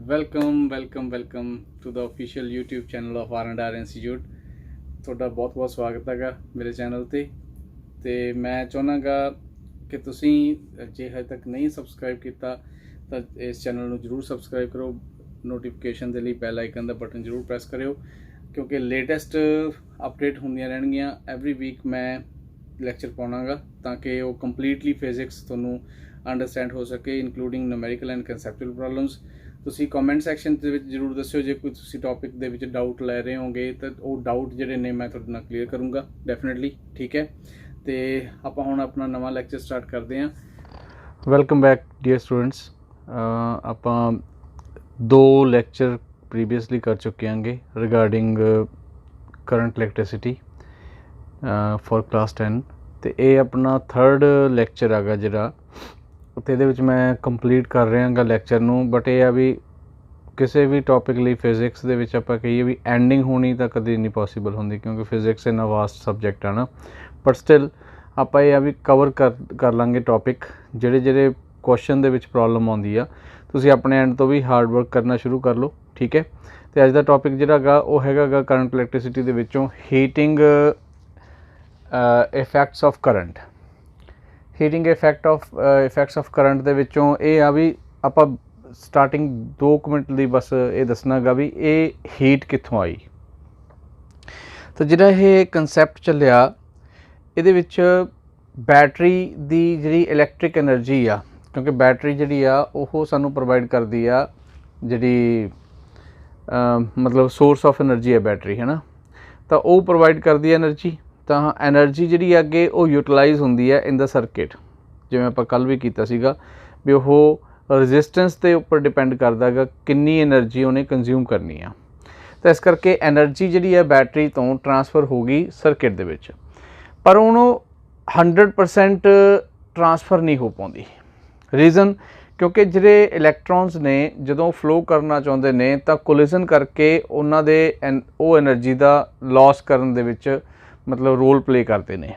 Welcome to the official YouTube channel of R&R institute. ਤੁਹਾਡਾ ਬਹੁਤ ਸਵਾਗਤ ਹੈਗਾ ਮੇਰੇ ਚੈਨਲ ਤੇ ਮੈਂ ਚਾਹੁੰਦਾਗਾ ਕਿ ਤੁਸੀਂ ਜੇ ਹਜੇ ਤੱਕ ਨਹੀਂ ਸਬਸਕ੍ਰਾਈਬ ਕੀਤਾ ਤਾਂ ਇਸ ਚੈਨਲ ਨੂੰ ਜ਼ਰੂਰ ਸਬਸਕ੍ਰਾਈਬ ਕਰੋ। ਨੋਟੀਫਿਕੇਸ਼ਨ ਦੇ ਲਈ ਬੈਲ ਆਈਕਨ ਦਾ ਬਟਨ ਜ਼ਰੂਰ ਪ੍ਰੈਸ ਕਰਿਓ ਕਿਉਂਕਿ ਲੇਟੈਸਟ ਅਪਡੇਟ ਹੁੰਦੀਆਂ ਰਹਿਣਗੀਆਂ। ਐਵਰੀ ਵੀਕ ਮੈਂ ਲੈਕਚਰ ਪਾਉਣਾਗਾ ਤਾਂ ਕਿ ਉਹ ਕੰਪਲੀਟਲੀ ਫਿਜ਼ਿਕਸ ਤੁਹਾਨੂੰ ਅੰਡਰਸਟੈਂਡ ਹੋ ਸਕੇ, including numerical and conceptual problems. ਤੁਸੀਂ ਕਮੈਂਟ ਸੈਕਸ਼ਨ ਦੇ ਵਿੱਚ ਜ਼ਰੂਰ ਦੱਸਿਓ ਜੇ ਕੋਈ ਤੁਸੀਂ ਟੌਪਿਕ ਦੇ ਵਿੱਚ ਡਾਊਟ ਲੈ ਰਹੇ ਹੋਗੇ ਤਾਂ ਉਹ ਡਾਊਟ ਜਿਹੜੇ ਨੇ ਮੈਂ ਤੁਹਾਡੇ ਨਾਲ ਕਲੀਅਰ ਕਰੂੰਗਾ ਡੈਫੀਨਿਟਲੀ। ਠੀਕ ਹੈ, ਤੇ ਆਪਾਂ ਹੁਣ ਆਪਣਾ ਨਵਾਂ ਲੈਕਚਰ ਸਟਾਰਟ ਕਰਦੇ ਹਾਂ। Welcome back dear students. ਆਪਾਂ 2 ਲੈਕਚਰ ਪ੍ਰੀਵੀਅਸਲੀ ਕਰ ਚੁੱਕੇ ਹਾਂਗੇ regarding current electricity for class 10 ਤੇ ਇਹ ਆਪਣਾ 3rd ਲੈਕਚਰ ਹੈਗਾ ਜਿਹੜਾ ਤੇ ਇਹਦੇ ਵਿੱਚ ਮੈਂ ਕੰਪਲੀਟ ਕਰ ਰਿਹਾ ਹਾਂਗਾ ਲੈਕਚਰ ਨੂੰ। ਬਟ ਇਹ ਆ ਵੀ ਕਿਸੇ ਵੀ ਟੌਪਿਕ ਲਈ ਫਿਜ਼ਿਕਸ ਦੇ ਵਿੱਚ ਆਪਾਂ ਕਹੀਏ ਵੀ ਐਂਡਿੰਗ ਹੋਣੀ ਤਾਂ ਕਦੇ ਨਹੀਂ ਪੋਸੀਬਲ ਹੁੰਦੀ ਕਿਉਂਕਿ ਫਿਜ਼ਿਕਸ ਇੰਨਾ ਵਾਸਟ ਸਬਜੈਕਟ ਆ ਨਾ। ਬਟ ਸਟਿਲ ਆਪਾਂ ਇਹ ਆ ਵੀ ਕਵਰ ਕਰ ਲਾਂਗੇ ਟੌਪਿਕ। ਜਿਹੜੇ ਕੁਐਸਚਨ ਦੇ ਵਿੱਚ ਪ੍ਰੋਬਲਮ ਆਉਂਦੀ ਆ ਤੁਸੀਂ ਆਪਣੇ ਐਂਡ ਤੋਂ ਵੀ ਹਾਰਡ ਵਰਕ ਕਰਨਾ ਸ਼ੁਰੂ ਕਰ ਲਓ। ਠੀਕ ਹੈ, ਤੇ ਅੱਜ ਦਾ ਟੌਪਿਕ ਜਿਹੜਾ ਹੈਗਾ ਉਹ ਹੈਗਾ ਕਰੰਟ ਇਲੈਕਟ੍ਰੀਸਿਟੀ ਦੇ ਵਿੱਚੋਂ heating effects of current. Heating effects of current ਦੇ ਵਿੱਚੋਂ ਇਹ ਆ ਵੀ ਆਪਾਂ ਸਟਾਰਟਿੰਗ 2 ਮਿੰਟ ਲਈ ਬਸ ਇਹ ਦੱਸਣਾਗਾ ਵੀ ਇਹ ਹੀਟ ਕਿੱਥੋਂ ਆਈ। ਤਾਂ ਜਿਹੜਾ ਇਹ ਕਨਸੈਪਟ ਚੱਲਿਆ ਇਹਦੇ ਵਿੱਚ ਬੈਟਰੀ ਦੀ ਜਿਹੜੀ ਇਲੈਕਟ੍ਰਿਕ ਐਨਰਜੀ ਆ, ਕਿਉਂਕਿ ਬੈਟਰੀ ਜਿਹੜੀ ਆ ਉਹ ਸਾਨੂੰ ਪ੍ਰੋਵਾਈਡ ਕਰਦੀ ਆ ਜਿਹੜੀ ਮਤਲਬ ਸੋਰਸ ਆਫ ਐਨਰਜੀ ਹੈ ਬੈਟਰੀ, ਹੈ ਨਾ। ਤਾਂ ਉਹ ਪ੍ਰੋਵਾਈਡ ਕਰਦੀ ਹੈ ਐਨਰਜੀ। ਤਾਂ ਐਨਰਜੀ ਜਿਹੜੀ ਅੱਗੇ ਉਹ ਯੂਟੀਲਾਈਜ਼ ਹੁੰਦੀ ਹੈ ਇਨ ਦਾ ਸਰਕਿਟ। ਜਿਵੇਂ ਆਪਾਂ ਕੱਲ੍ਹ ਵੀ ਕੀਤਾ ਸੀਗਾ ਵੀ ਉਹ ਰਜਿਸਟੈਂਸ ਦੇ ਉੱਪਰ ਡਿਪੈਂਡ ਕਰਦਾ ਹੈਗਾ ਕਿੰਨੀ ਐਨਰਜੀ ਉਹਨੇ ਕੰਜ਼ਿਊਮ ਕਰਨੀ ਆ। ਤਾਂ ਇਸ ਕਰਕੇ ਐਨਰਜੀ ਜਿਹੜੀ ਹੈ ਬੈਟਰੀ ਤੋਂ ਟਰਾਂਸਫਰ ਹੋ ਗਈ ਸਰਕਿਟ ਦੇ ਵਿੱਚ, ਪਰ ਉਹਨੂੰ 100% ਟਰਾਂਸਫਰ ਨਹੀਂ ਹੋ ਪਾਉਂਦੀ। ਰੀਜ਼ਨ ਕਿਉਂਕਿ ਜਿਹੜੇ ਇਲੈਕਟ੍ਰੋਨਸ ਨੇ ਜਦੋਂ ਫਲੋ ਕਰਨਾ ਚਾਹੁੰਦੇ ਨੇ ਤਾਂ ਕੋਲਿਜ਼ਨ ਕਰਕੇ ਉਹਨਾਂ ਦੇ ਉਹ ਐਨਰਜੀ ਦਾ ਲਾਸ ਕਰਨ ਦੇ ਵਿੱਚ ਮਤਲਬ ਰੋਲ ਪਲੇ ਕਰਦੇ ਨੇ।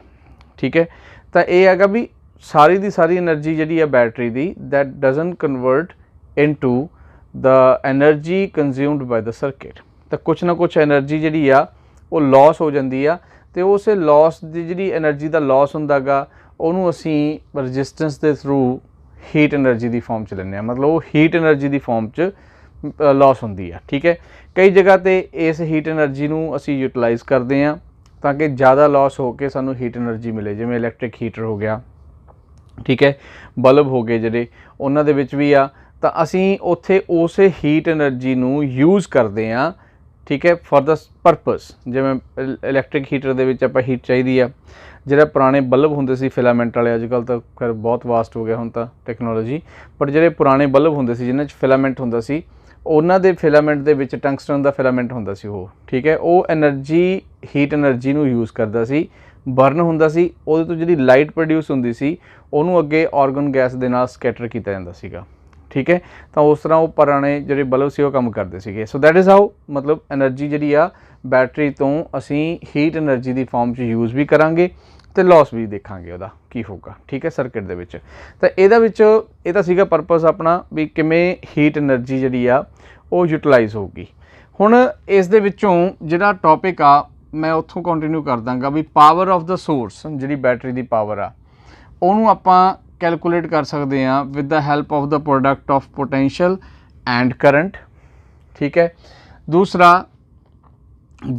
ਠੀਕ ਹੈ, ਤਾਂ ਇਹ ਹੈਗਾ ਵੀ ਸਾਰੀ ਦੀ ਸਾਰੀ ਐਨਰਜੀ ਜਿਹੜੀ ਹੈ ਬੈਟਰੀ ਦੀ that doesn't convert into the energy consumed by the circuit. ਤਾਂ ਕੁਛ ਨਾ ਕੁਛ ਐਨਰਜੀ ਜਿਹੜੀ ਆ ਉਹ ਲਾਸ ਹੋ ਜਾਂਦੀ ਆ ਤੇ ਉਸੇ ਲਾਸ ਦੀ ਜਿਹੜੀ ਐਨਰਜੀ ਦਾ ਲਾਸ ਹੁੰਦਾ ਗਾ ਉਹਨੂੰ ਅਸੀਂ ਰਜਿਸਟੈਂਸ ਦੇ ਥਰੂ ਹੀਟ ਐਨਰਜੀ ਦੀ ਫਾਰਮ 'ਚ ਲੈਂਦੇ ਹਾਂ। ਮਤਲਬ ਉਹ ਹੀਟ ਐਨਰਜੀ ਦੀ ਫਾਰਮ 'ਚ ਲਾਸ ਹੁੰਦੀ ਆ। ਠੀਕ ਹੈ, ਕਈ ਜਗ੍ਹਾ 'ਤੇ ਇਸ ਹੀਟ ਐਨਰਜੀ ਨੂੰ ਅਸੀਂ ਯੂਟੀਲਾਈਜ਼ ਕਰਦੇ ਹਾਂ ਤਾਂ ਕਿ ਜ਼ਿਆਦਾ ਲਾਸ ਹੋ ਕੇ ਸਾਨੂੰ ਹੀਟ ਐਨਰਜੀ ਮਿਲੇ। ਜਿਵੇਂ ਇਲੈਕਟ੍ਰਿਕ ਹੀਟਰ ਹੋ ਗਿਆ, ਠੀਕ ਹੈ, ਬਲਬ ਹੋ ਗਏ ਜਿਹੜੇ ਉਹਨਾਂ ਦੇ ਵਿੱਚ ਵੀ ਆ। ਤਾਂ ਅਸੀਂ ਉੱਥੇ ਉਸੇ ਹੀਟ ਐਨਰਜੀ ਨੂੰ ਯੂਜ਼ ਕਰਦੇ ਹਾਂ। ਠੀਕ ਹੈ, ਫॉर द ਪਰਪਸ। ਜਿਵੇਂ ਇਲੈਕਟ੍ਰਿਕ ਹੀਟਰ ਦੇ ਵਿੱਚ ਆਪਾਂ ਹੀਟ ਚਾਹੀਦੀ ਆ। ਜਿਹੜਾ ਪੁਰਾਣੇ ਬਲਬ ਹੁੰਦੇ ਸੀ ਫਿਲਾਮੈਂਟ ਵਾਲੇ, ਅੱਜ ਕੱਲ੍ਹ ਤਾਂ ਖੈਰ ਬਹੁਤ ਵਾਸਟ ਹੋ ਗਿਆ ਹੁਣ ਤਾਂ ਟੈਕਨੋਲੋਜੀ, ਪਰ ਜਿਹੜੇ ਪੁਰਾਣੇ ਬਲਬ ਹੁੰਦੇ ਸੀ ਜਿਹਨਾਂ 'ਚ ਫਿਲਾਮੈਂਟ ਹੁੰਦਾ ਸੀ ਉਹਨਾਂ ਦੇ ਫਿਲਾਮੈਂਟ ਦੇ ਵਿੱਚ ਟੰਗਸਟਨ ਦਾ ਫਿਲਾਮੈਂਟ ਹੁੰਦਾ ਸੀ ਉਹ। ਠੀਕ ਹੈ, ਉਹ ਐਨਰਜੀ ਹੀਟ ਐਨਰਜੀ ਨੂੰ ਯੂਜ਼ ਕਰਦਾ ਸੀ, ਬਰਨ ਹੁੰਦਾ ਸੀ। ਉਹਦੇ ਤੋਂ ਜਿਹੜੀ ਲਾਈਟ ਪ੍ਰੋਡਿਊਸ ਹੁੰਦੀ ਸੀ ਉਹਨੂੰ ਅੱਗੇ ਆਰਗਨ ਗੈਸ ਦੇ ਨਾਲ ਸਕੈਟਰ ਕੀਤਾ ਜਾਂਦਾ ਸੀਗਾ। ਠੀਕ ਹੈ, ਤਾਂ ਉਸ ਤਰ੍ਹਾਂ ਉਹ ਪੁਰਾਣੇ ਜਿਹੜੇ ਬਲਬ ਸੀ ਉਹ ਕੰਮ ਕਰਦੇ ਸੀਗੇ। ਸੋ ਦੈਟ ਇਜ਼ ਹਾਊ ਮਤਲਬ ਐਨਰਜੀ ਜਿਹੜੀ ਆ ਬੈਟਰੀ ਤੋਂ ਅਸੀਂ ਹੀਟ ਐਨਰਜੀ ਦੀ ਫਾਰਮ 'ਚ ਯੂਜ਼ ਵੀ ਕਰਾਂਗੇ ਅਤੇ ਲਾਸ ਵੀ ਦੇਖਾਂਗੇ ਉਹਦਾ ਕੀ ਹੋਊਗਾ। ਠੀਕ ਹੈ, ਸਰਕਿਟ ਦੇ ਵਿੱਚ। ਤਾਂ ਇਹ ਤਾਂ ਸੀਗਾ ਪਰਪਸ ਆਪਣਾ ਵੀ ਕਿਵੇਂ ਹੀਟ ਐਨਰਜੀ ਜਿਹੜੀ ਆ ਉਹ ਯੂਟੀਲਾਈਜ਼ ਹੋਊਗੀ। ਹੁਣ ਇਸ ਦੇ ਵਿੱਚੋਂ ਜਿਹੜਾ ਟੌਪਿਕ ਆ ਮੈਂ ਉੱਥੋਂ ਕੰਟੀਨਿਊ ਕਰ ਦਾਂਗਾ ਵੀ ਪਾਵਰ ਆਫ ਦਾ ਸੋਰਸ, ਜਿਹੜੀ ਬੈਟਰੀ ਦੀ ਪਾਵਰ ਆ ਉਹਨੂੰ ਆਪਾਂ ਕੈਲਕੂਲੇਟ ਕਰ ਸਕਦੇ ਹਾਂ with the help of the product of potential and current. ਠੀਕ ਹੈ, ਦੂਸਰਾ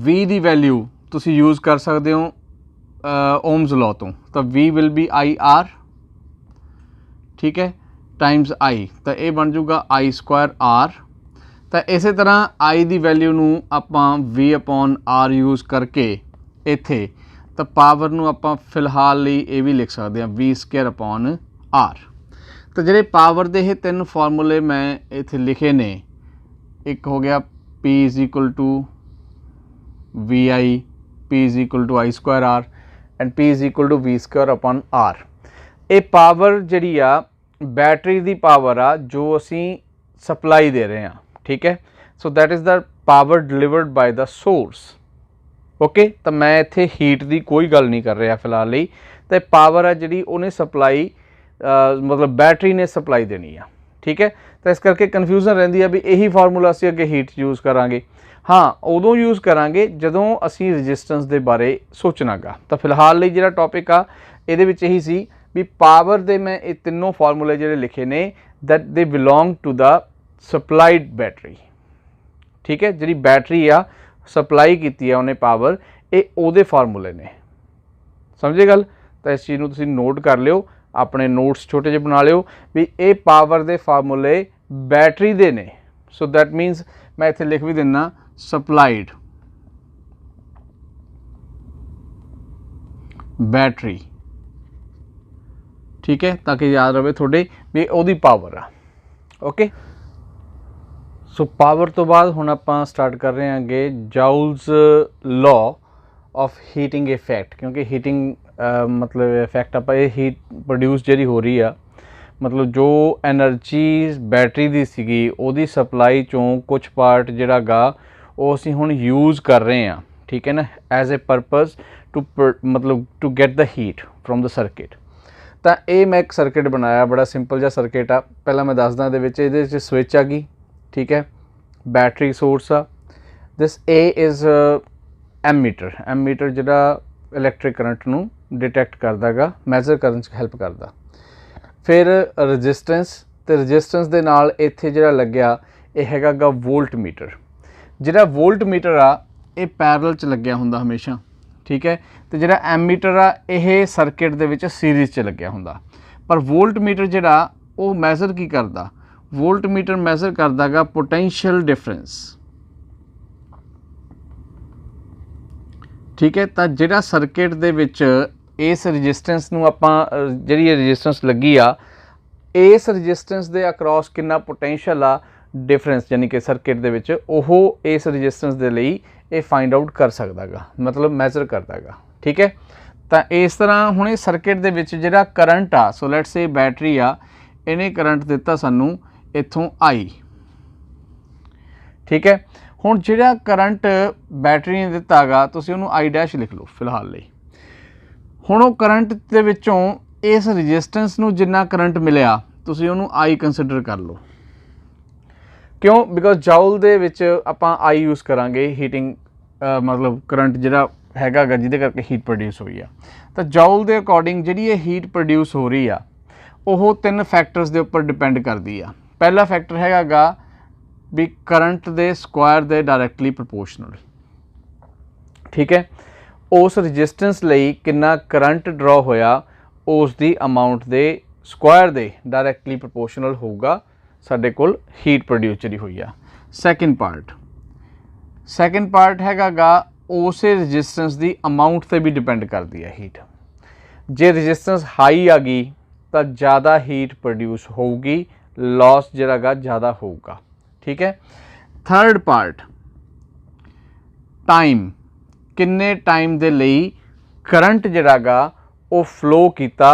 V ਦੀ ਵੈਲਿਊ ਤੁਸੀਂ ਯੂਜ਼ ਕਰ ਸਕਦੇ ਹੋ ਓਮਸ ਲਾਅ ਤੋਂ। ਤਾਂ V ਵਿਲ ਬੀ IR, ਠੀਕ ਹੈ, ਟਾਈਮਸ I। ਤਾਂ ਇਹ ਬਣ ਜਾਊਗਾ I²R। ਤਾਂ ਇਸੇ ਤਰ੍ਹਾਂ I ਦੀ ਵੈਲਿਊ ਨੂੰ ਆਪਾਂ V/R ਯੂਜ਼ ਕਰਕੇ ਇੱਥੇ ਤਾਂ ਪਾਵਰ ਨੂੰ ਆਪਾਂ ਫਿਲਹਾਲ ਲਈ ਇਹ ਵੀ ਲਿਖ ਸਕਦੇ ਹਾਂ V²/R। ਤਾਂ ਜਿਹੜੇ ਪਾਵਰ ਦੇ ਇਹ 3 ਫਾਰਮੂਲੇ ਮੈਂ ਇੱਥੇ ਲਿਖੇ ਨੇ, ਇੱਕ ਹੋ ਗਿਆ P = VI, P = I²R and P = V²/R। ਇਹ ਪਾਵਰ ਜਿਹੜੀ ਆ ਬੈਟਰੀ ਦੀ ਪਾਵਰ ਆ ਜੋ ਅਸੀਂ ਸਪਲਾਈ ਦੇ ਰਹੇ ਹਾਂ। ਠੀਕ ਹੈ, so that is the power delivered by the source. Okay, ਤਾਂ ਮੈਂ ਇੱਥੇ ਹੀਟ ਦੀ ਕੋਈ ਗੱਲ ਨਹੀਂ ਕਰ ਰਿਹਾ ਫਿਲਹਾਲ ਲਈ। ਤਾਂ ਪਾਵਰ ਆ ਜਿਹੜੀ ਉਹਨੇ ਸਪਲਾਈ ਮਤਲਬ ਬੈਟਰੀ ਨੇ ਸਪਲਾਈ ਦੇਣੀ ਆ। ठीक है। तो इस करके कन्फ्यूजन रहिंदी है भी यही फार्मूला असीं अगे हीट यूज़ करांगे। हाँ उदों यूज़ करांगे जदों असीं रजिस्टेंस दे बारे सोचना गा। तो फिलहाल लिए जिहड़ा टॉपिक आ इहदे विच यही सी भी पावर दे मैं ये तीनों फार्मूले जिहड़े लिखे ने that they belong to the supplied battery. ठीक है, जिहड़ी बैटरी आ सप्लाई की उन्हें पावर, ये ओहदे फार्मूले ने। समझे गल? तो इस चीज़ नूं तुसीं नोट कर लिओ, अपने नोट्स छोटे ਜਿਹੇ बना लिओ भी ये पावर दे फार्मूले बैटरी दे ने। सो दैट मीनस मैं इत्थे लिख भी दिना सप्लाइड बैटरी। ठीक है, ताकि याद रहे थोड़े भी ओहदी पावर आ। ओके, सो पावर तो बाद हुण आपां स्टार्ट कर रहे हैं अगे joules law of heating effect, क्योंकि हीटिंग मतलब इफैक्ट आप हीट प्रोड्यूस जी हो रही है, मतलब जो एनर्जी बैटरी की सीगी उहदी सप्लाई चों कुछ पार्ट जिहड़ा गा वो असीं हुण यूज़ कर रहे हैं। ठीक है ना, एज ए परपज़ टू मतलब to get the heat from the circuit. तो ये मैं एक सर्किट बनाया, बड़ा सिंपल जिहा सर्किट आ। पहला मैं दसदा इहदे विच स्विच आ गई। ठीक है, बैटरी सोर्स आ। This a is ammeter. Ammeter जिहड़ा इलैक्ट्रिक करंट नूं डिटैक्ट करदा गा, मैजर करन च हेल्प करदा। फिर रजिस्टेंस, तो रजिस्टेंस दे नाल इत्थे जिहड़ा लग्या ये हैगा गा वोल्ट मीटर। जिहड़ा वोल्ट मीटर आ ये पैरल च लग्या हुंदा हमेशा। ठीक है, तो जिहड़ा एमीटर आ यह सर्किट दे विच सीरीज़ च लग्या हुंदा। पर वोल्ट मीटर जिहड़ा वो मैजर की करदा, वोल्ट मीटर मैजर करदा गा पोटेंशियल डिफरेंस। ठीक है, तो जिहड़ा सर्किट दे विच इस रजिस्टेंस नूं आपां जिहड़ी रजिस्टेंस लगी आ, इस रजिस्टेंस दे अक्रॉस कितना पोटेंशियल आ डिफरेंस, यानी कि सर्किट दे विच ओह इस रजिस्टेंस दे लई ये फाइंड आउट कर सकदा गा, मतलब मैजर करदा गा। ठीक है, तो इस तरह हुण सर्किट दे विच जिहड़ा करंट आ, सो लैट्स से बैटरी आ, इहने करंट दिता सानूं इत्थों आई। ठीक है, हुण जिहड़ा करंट बैटरी ने दिता गा तुसीं उहनूं आई डैश लिख लो फिलहाल लई। हुण वो करंट दे विचों इस रजिस्टेंस नूं जिन्ना करंट मिलिया तुसीं उहनूं आई कंसीडर कर लो। क्यों? बिकॉज जाउल दे विच आपां आई यूज़ करांगे हीटिंग मतलब करंट जिहड़ा हैगा गा जिहदे करके हीट प्रोड्यूस होई आ। तो जाउल दे अकॉर्डिंग जिहड़ी ये हीट प्रोड्यूस हो रही आ ਉਹ 3 फैक्टर्स ਦੇ ਉੱਪਰ डिपेंड करती आ। पहला फैक्टर हैगा गा भी करंट दे स्क्वायर दे डायरैक्टली प्रपोर्शनल। ठीक है, उस रजिस्टेंस लई कितना करंट ड्रॉ होया उस the amount they square they directly proportional होगा साडे कोल हीट प्रोड्यूस जिहड़ी होई आ। सैकेंड पार्ट हैगा गा उस रजिस्टेंस दी अमाउंट ते भी डिपेंड करती है हीट। जे रजिस्टेंस हाई आ गई तो ज़्यादा हीट प्रोड्यूस होगी, लॉस जिहड़ा गा ज़्यादा होगा। ठीक है, थर्ड पार्ट टाइम, किन्ने टाइम दे लई करंट जिहड़ा गा वो फ्लो कीता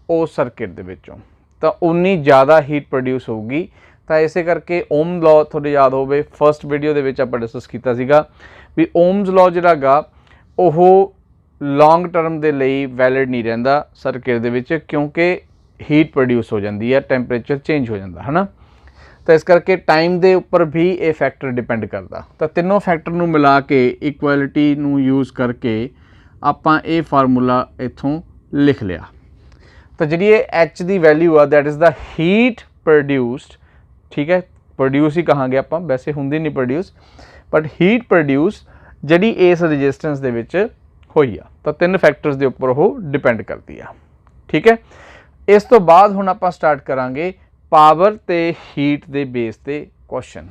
उस सर्किट दे विचों, तो उन्नी ज़्यादा हीट प्रोड्यूस होगी। तो इसे करके ओम लॉ थोड़े याद होवे, फर्स्ट वीडियो दे विच आपां डिस्कस कीता सीगा भी ओम्स लॉ जिहड़ा गा ओह लॉन्ग टर्म दे लई वैलिड नहीं रहिंदा सर्किट दे विच, क्योंकि हीट प्रोड्यूस हो जाती है, टैंपरेचर चेंज हो जाता है ना। तो इस करके टाइम के उपर भी ये फैक्टर डिपेंड करता। तो तीनों फैक्टर नूं मिला के इक्वलिटी नूं यूज़ करके आपां ये फार्मूला इत्थों लिख लिया। तो जी एच की वैल्यू आ that is the heat produced. ठीक है, प्रोड्यूस ही कहांगे आपां, वैसे हुंदी नहीं प्रोड्यूस, बट हीट प्रोड्यूस जी इस रजिस्टेंस दे विच होई आ। तो 3 फैक्टर्स के उपर वो डिपेंड करती है। ठीक है, इस तो बाद हुण आपां स्टार्ट करांगे पावर ते हीट दे बेस ते क्वेश्चन।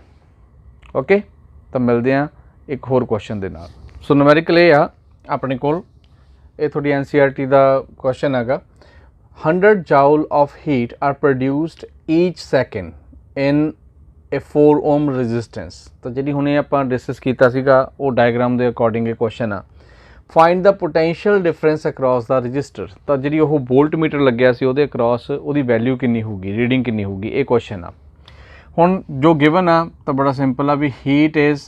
ओके, तो मिलते हैं एक होर क्वेश्चन दे नाल। सो न्यूमेरिकल ये आ अपने कोल, ये थोड़ी NCERT दा क्वेश्चन हैगा। 100 joule of heat are produced each second in a 4 ohm resistance। तो जी हुणे आपां डिस्कस कीता सीगा वो डायग्राम दे अकॉर्डिंग क्वेश्चन आ। Find the potential difference across the resistor. तो जी वो वोल्ट मीटर लग्या सी उहदे अक्रॉस उहदी वैल्यू कितनी होगी, रीडिंग कितनी होगी, ये क्वेश्चन आ। हुण जो गिवन आ तो बड़ा सिंपल आ भी heat is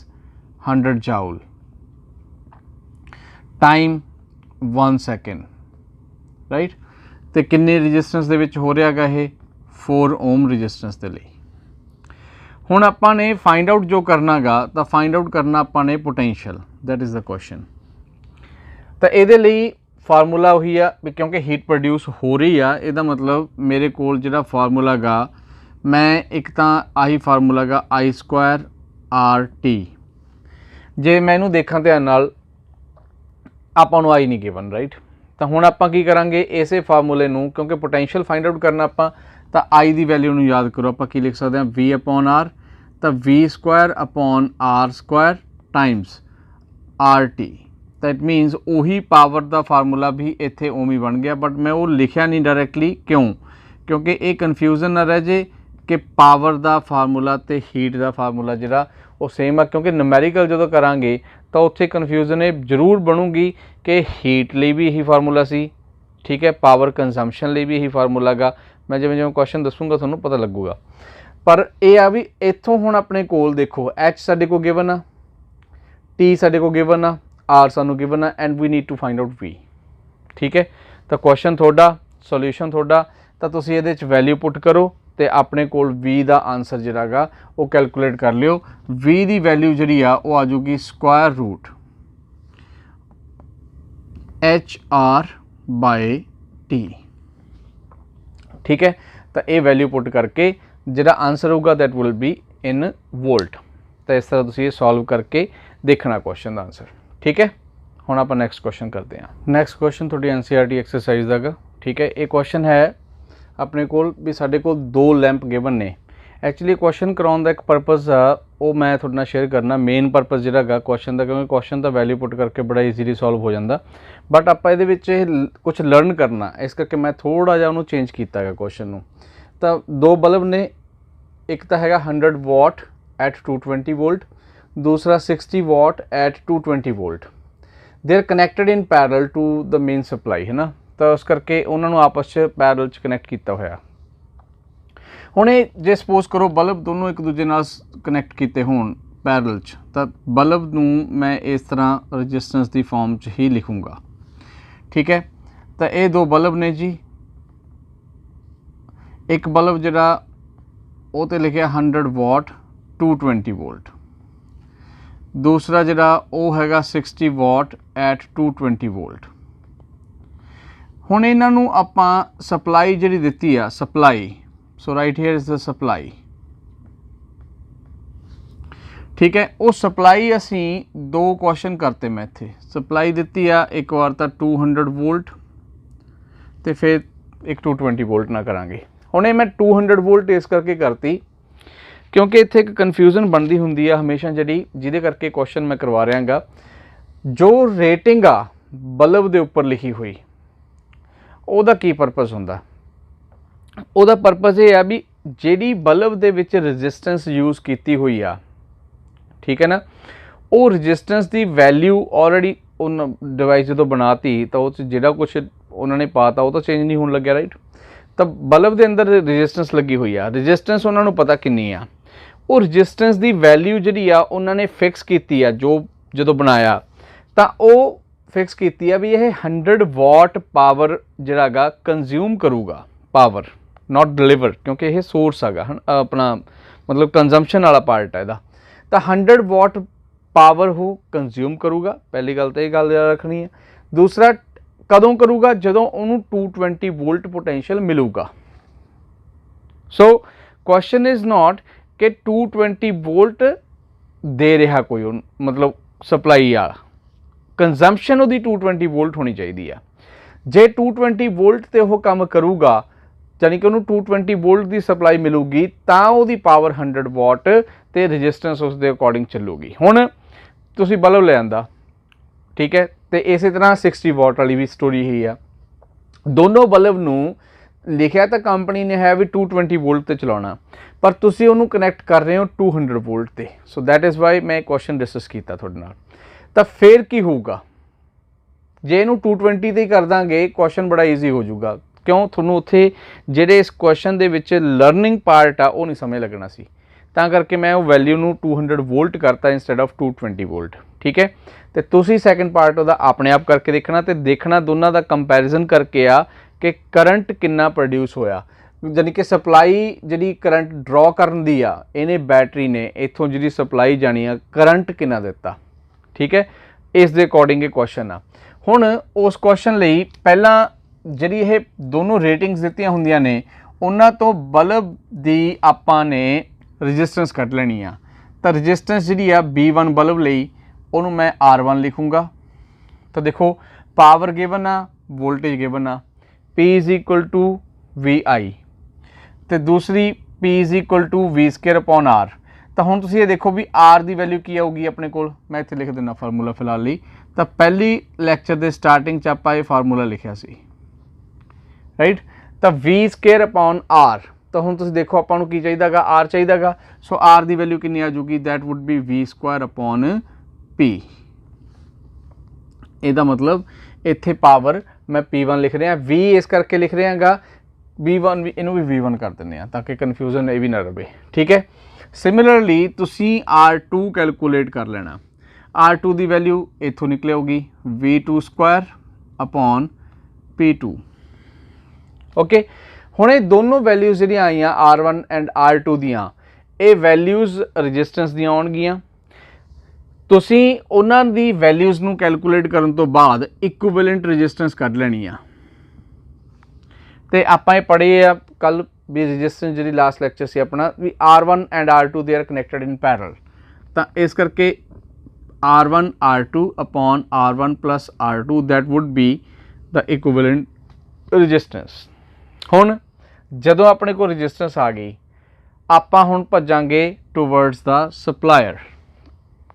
100 joule, time 1 second, right. तो किन्ने रजिस्टेंस दे विच हो रहा गा ये 4 ओम रजिस्टेंस दे लई। ਹੁਣ ਆਪਾਂ ਨੇ फाइंड आउट जो करना गा तो फाइंड आउट करना ਆਪਾਂ ਨੇ potential, that is the question. तो ਇਹਦੇ ਲਈ फार्मूला ਉਹੀ ਆ ਵੀ क्योंकि हीट प्रोड्यूस हो रही आ, ਇਹਦਾ मतलब मेरे ਕੋਲ ਜਿਹੜਾ फार्मूला गा मैं एक तो आही फार्मूला गा I² RT। जे मैं ਇਹਨੂੰ ਦੇਖਾਂ ਧਿਆਨ ਨਾਲ ਆਪਾਂ ਨੂੰ आई नहीं गिवन, राइट। तो हुण आपां की करांगे इसे फार्मूले नूं, क्योंकि पोटेंशियल फाइंड आउट करना आपां, तो आई की वैल्यू नूं याद करो, आपां की लिख सकते हैं V/R, तो V² टाइम्स RT। दैट मीनस उही पावर का फार्मूला भी इत्थे उवें बन गया, बट मैं वो लिखिया नहीं डायरैक्टली, क्यों? क्योंकि ये कन्फ्यूजन ना रह जे कि पावर का फार्मूला तो हीट का फार्मूला जिहड़ा वो सेम आ, क्योंकि नमैरिकल जो करांगे तो उत्थे कन्फ्यूजन ये जरूर बनूगी कि हीट लिए भी यही फार्मूला सी, ठीक है, पावर कंजम्पशन लिए भी यही फार्मूला गा। मैं जिवें जिवें क्वेश्चन दसूँगा तुहानूं पता लगूगा। पर यह आ भी इत्थों हुण अपने कोल देखो H साडे को गिवन आ, T साडे को गिवन आ, R सानू गिवन आ, and we need to find out V, ठीक है। तो क्वेश्चन थोड़ा, सोल्यूशन थोड़ा, तो तुसीं इहदे विच वैल्यू पुट करो तो अपने कोल V का आंसर जिहड़ा गा वो कैलकुलेट कर लियो। V की वैल्यू जिहड़ी आ वो आ जाऊगी √HR/T, ठीक है। तो ये वैल्यू पुट करके जिहड़ा आंसर होगा that will be in volt. तो इस तरह तुसीं ये सॉल्व करके देखना क्वेश्चन का आंसर, ठीक है। हुण आपां नैक्सट क्वेश्चन करते हैं। नैक्सट क्वेश्चन थोड़ी NCERT एक्सरसाइज का गा, ठीक है। ये क्वेश्चन है अपने कोल भी साडे कोल 2 लैंप गिवन ने। एक्चुअली क्वेश्चन कराउण दा एक परपज़ आ वो मैं तुहाडे नाल शेयर करना, मेन परपज़ जिहड़ा गा क्वेश्चन का, क्योंकि क्वेश्चन दा वैल्यू पुट करके बड़ा ईजीली सॉल्व हो जाता, बट आपां इहदे विच कुछ लर्न करना, इस करके मैं थोड़ा जिहा उहनूं चेंज कीता है क्वेश्चन नूं। तो 2 बल्ब ने, एक तो हैगा 100 वाट एट 220 वोल्ट, दूसरा 60 watt at 220 volt. They are connected in parallel to the main supply, है ना। तो उस करके उन्होंने आपस में पैरल च कनैक्ट किया होया। हुण जे सपोज करो बल्ब दोनों एक दूजे नाल कनैक्ट किए होण पैरल च, तो बल्ब नूं मैं इस तरह रजिस्टेंस की फॉर्म च ही लिखूँगा, ठीक है। तो ये 2 बल्ब ने जी, एक बल्ब जिहड़ा वो ते लिखिया 100 वाट 220 वोल्ट, दूसरा जिहड़ा वो हैगा 60 वाट एट 220 वोल्ट। हुण इन्हां नूं आपां सप्लाई जिहड़ी दित्ती आ, supply, so right here is the supply, ठीक है। वो सप्लाई असी 2 क्वेश्चन करते, मैं इत्थे सप्लाई दित्ती आ, एक बार तो 200 वोल्ट तो फिर एक 220 वोल्ट ना करांगे। हुण मैं 200 वोल्ट इस करके करती क्योंकि इत्थे एक कन्फ्यूजन बनती हुंदी आ हमेशा जिहड़ी, जिहदे करके क्वेश्चन मैं करवा रहा गा। जो रेटिंग आ बल्ब दे उपर लिखी हुई ਉਹਦਾ ਕੀ परपज़ ਹੁੰਦਾ? ਉਹਦਾ परपज़ ਇਹ ਆ ਵੀ ਜਿਹੜੀ बल्ब ਦੇ ਵਿੱਚ ਰੈਜ਼ਿਸਟੈਂਸ ਯੂਜ਼ ਕੀਤੀ ਹੋਈ ਆ, ठीक है ना, वो रजिस्टेंस की वैल्यू ऑलरेडी उन डिवाइस जो बनाती तो जो कुछ उन्होंने पाता वो तो चेंज नहीं होने लगे, राइट। तो बल्ब के अंदर रजिस्टेंस लगी हुई आ, रजिस्टेंस उन्होंने पता कितनी आ, वो रजिस्टेंस की वैल्यू जी उन्होंने फिक्स की जो बनाया तो वो फिक्स की भी यह 100 वाट पावर जोड़ा कंज्यूम करूगा, पावर नॉट डिलीवर, क्योंकि यह सोर्स है अपना मतलब कंजम्पशन वाला पार्ट है। तो 100 वाट पावर हो कंज्यूम करूगा, पहली गल तो यह गल रखनी है। दूसरा कदों करूगा जदों उन्होंने 220 वोल्ट पोटेंशियल मिलूगा। सो क्वेश्चन इज नॉट कि 220 वोल्ट दे रहा कोई मतलब सप्लाई आ, कंजम्पशन उसकी 220 वोल्ट होनी चाहिए। जे 220 वोल्ट ते वो काम करूगा यानी कि उन्होंने 220 वोल्ट की सप्लाई मिलूगी तो वो पावर 100 वाट तो रजिस्टेंस उस दे अकॉर्डिंग चलूगी। हुण तुसी बल्ब ले आंदा, ठीक है, तो इस तरह 60 वाट वाली भी स्टोरी ही है। दोनों बल्ब नूं लिखिया तो कंपनी ने है भी 220 वोल्ट ते चलाना, पर तुसी उन्होंने कनैक्ट कर रहे हो 200 वोल्ट ते। सो दैट इज़ वाई मैं क्वेश्चन डिस्कस किया तुहाडे नाल। तो फिर की होगा जे इनू 220 ते कर देंगे, क्वेश्चन बड़ा ईजी हो जाऊगा। क्यों? थोनों उत्थे जिहड़े इस क्वेश्चन दे विच लर्निंग पार्ट आ वो नहीं समझ लगना सी, तां करके मैं वो वैल्यू नू 200 वोल्ट करता इंस्टेड ऑफ 220 वोल्ट, ठीक है। तो तुसी सैकेंड पार्ट उहदा अपने आप करके देखना, तो देखना दोनों का कंपैरिजन करके आ कि करंट कितना प्रोड्यूस होया। ਜਾਣੀ कि सप्लाई जी करंट ड्रॉ करन दी आ इहने बैटरी ने इत्थों जी सप्लाई जानी आ करंट किन्ना दिता, ठीक है। इस दे अकॉर्डिंग ये क्वेश्चन आ। हुण उस क्वेश्चन लई पहलां जिहड़ी ये दोनों रेटिंग्स दित्तियां हुंदियां ने उन्हां तो बल्ब दी आपां ने रजिस्टेंस कढ लैनी आ। तां रजिस्टेंस जिहड़ी आ B1 बल्ब लई उहनूं मैं R1 लिखूंगा। तो देखो पावर गिवन आ, वोल्टेज गिवन आ, P is equal to VI तो दूसरी P is equal to V² upon R। तो हुण तुसीं ये देखो भी R की वैल्यू की आऊगी अपने कोल, मैं इत्थे लिख दिना फार्मूला फिलहाल लई। तो पहली लैक्चर के स्टार्टिंग च आपां ये फार्मूला लिखिया सी, राइट। तो V² अपॉन R, तो हुण तुसीं देखो आपां नूं की चाहीदा गा, R चाहीदा गा। सो R की वैल्यू कितनी आ जूगी, that would be V² upon P। ਇਹਦਾ मतलब ਇੱਥੇ पावर मैं P1 लिख रहा, V इस करके लिख रहा गा, B1 भी इनू भी V1 कर दें ताकि कन्फ्यूजन ये भी ना रहे, ठीक है। सिमिलरली तुसी R2 कैलकुलेट कर लेना। R2 की वैल्यू इत्थों निकले होगी V² अपॉन P2, ओके। हुण ये दोनों वैल्यूज़ जिहड़ियां आईयां R1 एंड R2 दियां, ये वैल्यूज़ रजिस्टेंस दियां आउणगियां। तुसीं उन्हां दी वैल्यूज़ नूं कैलकुलेट करन तो बाद इक्विवेलेंट रजिस्टेंस कढ लैनी आ। ते आपां ये पढ़े आ कल भी रजिस्टेंस जी लास्ट लैक्चर से अपना भी R1 and R2 they are connected in parallel. तो इस करके R1 R2 upon R1 plus R2 that would be the equivalent resistance. हुण जदों अपने को रजिस्टेंस आ गई, आपां हुण भजांगे टूवर्ड्स द सप्लायर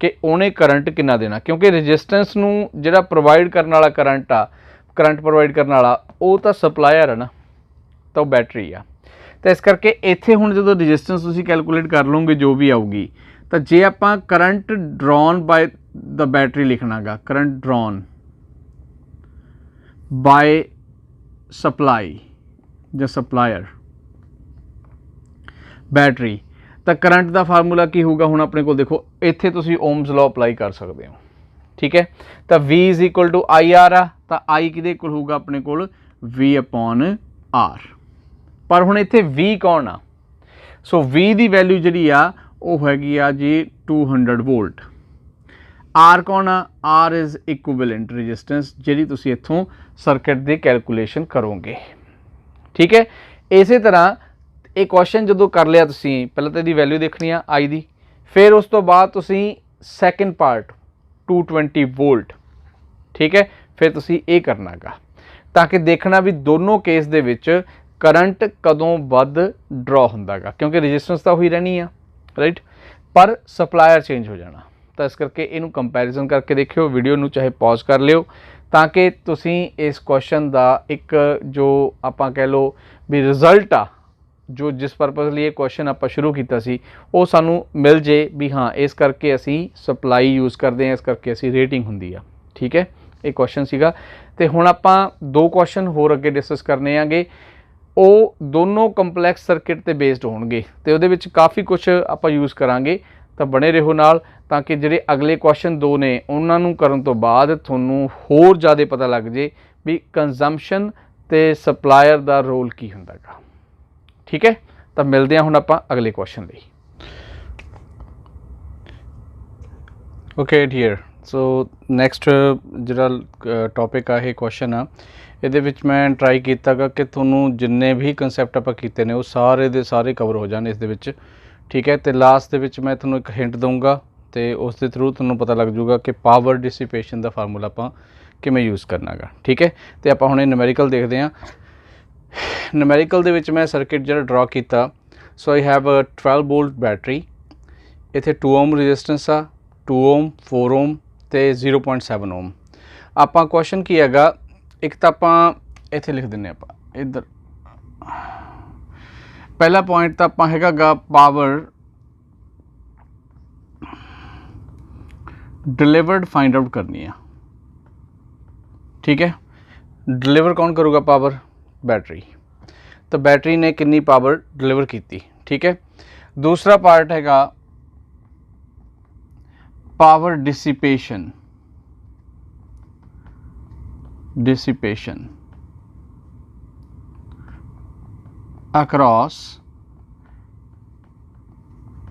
कि उन्हें करंट कितना देना, क्योंकि रजिस्टेंस नूं जिहड़ा प्रोवाइड करने वाला करंट आ, करंट प्रोवाइड करने वाला वो तो सप्लायर है ना, तो बैटरी आ। तो इस करके इत्थे हुण जदों रजिस्टेंस तुसीं कैलकुलेट कर लोगे जो भी आऊगी, तो जे आपां current drawn by the battery लिखना गा, करंट ड्रॉन बाय सप्लाई ਜਾਂ सप्लायर बैटरी, तो करंट का फार्मूला की होगा। हुण अपने को देखो इत्थे तुसीं ओम्स लॉ अप्लाई कर सकते हो, ठीक है। तो V is equal to IR आ, तो I किहदे इक्वल होगा अपने को V अपॉन R। पर हुण इत्थे V कौन आ, सो V की वैल्यू जिहड़ी आ वो हैगी आ जी 200 वोल्ट। R कौन आ, R इज इक्विवेलेंट रजिस्टेंस जिहड़ी तुसीं इत्थों सर्किट की कैलकुलेशन करोगे, ठीक है। इस तरह एक क्वेश्चन जो कर लिया तुसीं, पहले तो इसकी वैल्यू देखनी आ आई दी, फिर उस तो बाद तुसीं सैकेंड पार्ट 220 वोल्ट, ठीक है, फिर तुसीं ये करना गा ताकि देखना भी दोनों केस दे विच करंट कदों वध ड्रॉ हुंदा गा, क्योंकि रजिस्टेंस तो हुई रहनी आ, राइट, पर सप्लायर चेंज हो जाना। तो इस करके इनू कंपैरिजन करके देखियो, वीडियो नू चाहे पॉज कर लियो ताकि तुसीं इस क्वेश्चन का एक जो आपां कह लो भी रिजल्ट आ, जो जिस परपज़ लिए क्वेश्चन आप शुरू किया सी वो सानू मिल जे भी हाँ इस करके असी सप्लाई यूज़ करते हैं, इस करके असी रेटिंग होंदी आ, ठीक है। ये क्वेश्चन सीगा। ते हुण आपां दो क्वेश्चन होर अगे डिस्कस करने आगे, वो दोनों कंपलैक्स सर्किट ते बेस्ड होणगे ते उहदे विच काफ़ी कुछ आपां यूज़ करांगे। तो बने रहो नाल ताकि जिहड़े अगले क्वेश्चन दो ने उन्हां नूं करन तो बाद तुहानूं होर ज़्यादा पता लग जे भी कंजम्पशन ते सप्लायर दा रोल की हुंदा गा, ठीक है। तो मिलते हैं हुण आपां अगले क्वेश्चन लई। ओके डियर, सो नैक्सट जिहड़ा टॉपिक आ, क्वेश्चन आ, ਇਹਦੇ ਵਿੱਚ ਮੈਂ ट्राई ਕੀਤਾ ਗਾ कि ਤੁਹਾਨੂੰ जिन्ने भी कंसैप्ट ਆਪਾਂ ਕੀਤੇ ਨੇ ਉਹ ਸਾਰੇ ਦੇ ਸਾਰੇ कवर हो जाने इस दे ਵਿੱਚ, ठीक है। तो लास्ट ਦੇ ਵਿੱਚ मैं ਤੁਹਾਨੂੰ एक हिंट दूंगा तो उस दे थ्रू ਤੁਹਾਨੂੰ पता लग जूगा कि पावर डिसिपेशन का फार्मूला ਆਪਾਂ किवें यूज़ करना गा, ठीक है। तो ਆਪਾਂ ਹੁਣ न्यूमेरिकल देखते हैं। न्यूमेरिकल ਦੇ ਵਿੱਚ मैं सर्किट ਜਿਹੜਾ ड्रॉ किया, so I have a 12 volt battery, इत्थे 2 ओम रजिस्टेंस आ, 2 ओम 4 ओम तो 0.7 ओम। आपां क्वेश्चन की हैगा, एक तो आपां इत्थे लिख दिंदे आपां इधर, पहला पॉइंट तो आपां हैगा गा पावर डिलीवर्ड फाइंड आउट करनी है, ठीक है। डिलीवर कौन करूँगा पावर, बैटरी। तो बैटरी ने कितनी पावर डिलीवर की, ठीक है। दूसरा पार्ट हैगा power dissipation, across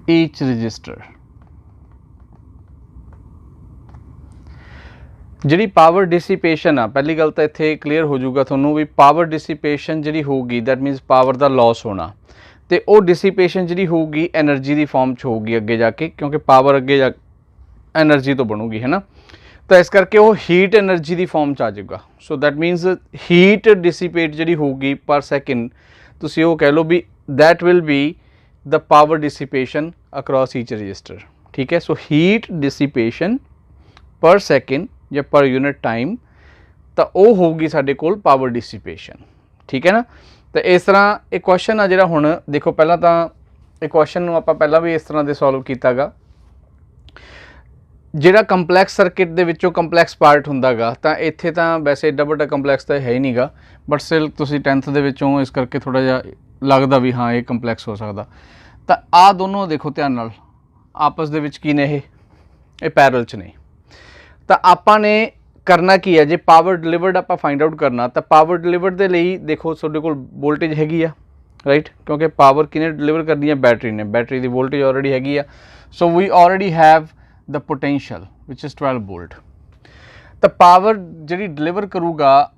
each register। ਜਿਹੜੀ ਪਾਵਰ ਡਿਸੀਪੇਸ਼ਨ ਆ, ਪਹਿਲੀ ਗੱਲ ਤਾਂ ਇੱਥੇ ਕਲੀਅਰ ਹੋ ਜਾਊਗਾ ਤੁਹਾਨੂੰ ਵੀ ਪਾਵਰ ਡਿਸੀਪੇਸ਼ਨ ਜਿਹੜੀ ਹੋਊਗੀ ਦੈਟ ਮੀਨਸ ਪਾਵਰ ਦਾ ਲਾਸ ਹੋਣਾ, ਤੇ ਉਹ ਡਿਸੀਪੇਸ਼ਨ ਜਿਹੜੀ ਹੋਊਗੀ એનર્ਜੀ ਦੀ ਫਾਰਮ 'ਚ ਹੋਊਗੀ ਅੱਗੇ ਜਾ ਕੇ, ਕਿਉਂਕਿ ਪਾਵਰ ਅੱਗੇ ਜਾ એનર્ਜੀ ਤੋਂ ਬਣੂਗੀ, ਹੈ ਨਾ। ਤਾਂ ਇਸ ਕਰਕੇ ਉਹ ਹੀਟ એનર્ਜੀ ਦੀ ਫਾਰਮ 'ਚ ਆ ਜਾਊਗਾ। So that means heat dissipate ਜਿਹੜੀ ਹੋਊਗੀ ਪਰ ਸੈਕਿੰਡ, ਤੁਸੀਂ ਉਹ ਕਹਿ ਲਓ ਵੀ that will be the power dissipation across each resistor. ਠੀਕ ਹੈ, ਸੋ ਹੀਟ ਡਿਸੀਪੇਸ਼ਨ ਪਰ ਸੈਕਿੰਡ ਜਾਂ ਪਰ ਯੂਨਿਟ ਟਾਈਮ, ਤਾਂ ਉਹ ਹੋਊਗੀ ਸਾਡੇ ਕੋਲ ਪਾਵਰ ਡਿਸੀਪੇਸ਼ਨ। ਠੀਕ ਹੈ ਨਾ। ਤਾਂ ਇਸ ਤਰ੍ਹਾਂ ਇਹ ਕੁਐਸਚਨ ਆ ਜਿਹੜਾ, ਹੁਣ ਦੇਖੋ ਪਹਿਲਾਂ ਤਾਂ ਇਹ ਕੁਐਸਚਨ ਨੂੰ ਆਪਾਂ ਪਹਿਲਾਂ ਵੀ ਇਸ ਤਰ੍ਹਾਂ ਦੇ ਸੋਲਵ ਕੀਤਾ ਗਾ। ਜਿਹੜਾ ਕੰਪਲੈਕਸ ਸਰਕਿਟ ਦੇ ਵਿੱਚੋਂ ਕੰਪਲੈਕਸ ਪਾਰਟ ਹੁੰਦਾ ਗਾ, ਤਾਂ ਇੱਥੇ ਤਾਂ ਵੈਸੇ ਏਡਾ ਵੱਡਾ ਕੰਪਲੈਕਸ ਤਾਂ ਹੈ ਹੀ ਨਹੀਂ ਗਾ, ਬਟ ਸਟਿਲ ਤੁਸੀਂ 10th ਦੇ ਵਿੱਚੋਂ ਇਸ ਕਰਕੇ ਥੋੜ੍ਹਾ ਜਿਹਾ ਲੱਗਦਾ ਵੀ ਹਾਂ ਇਹ ਕੰਪਲੈਕਸ ਹੋ ਸਕਦਾ। ਤਾਂ ਆਹ ਦੋਨੋਂ ਦੇਖੋ ਧਿਆਨ ਨਾਲ ਆਪਸ ਦੇ ਵਿੱਚ ਕੀ ਨੇ, ਇਹ ਪੈਰਲ 'ਚ ਨੇ। ਤਾਂ ਆਪਾਂ ਨੇ ਕਰਨਾ ਕੀ ਹੈ, ਜੇ ਪਾਵਰ ਡਿਲੀਵਰਡ ਆਪਾਂ ਫਾਈਂਡ ਆਊਟ ਕਰਨਾ, ਤਾਂ ਪਾਵਰ ਡਿਲੀਵਰਡ ਦੇ ਲਈ ਦੇਖੋ ਤੁਹਾਡੇ ਕੋਲ ਵੋਲਟੇਜ ਹੈਗੀ ਆ, ਰਾਈਟ, ਕਿਉਂਕਿ ਪਾਵਰ ਕਿਹਨੇ ਡਿਲੀਵਰ ਕਰਨੀ ਹੈ, ਬੈਟਰੀ ਨੇ, ਬੈਟਰੀ ਦੀ ਵੋਲਟੇਜ ਆਲਰੇਡੀ ਹੈਗੀ ਆ। So we already have the potential which is 12 volt. ਤਾਂ ਪਾਵਰ ਜਿਹੜੀ ਡਿਲੀਵਰ ਕਰੂਗਾ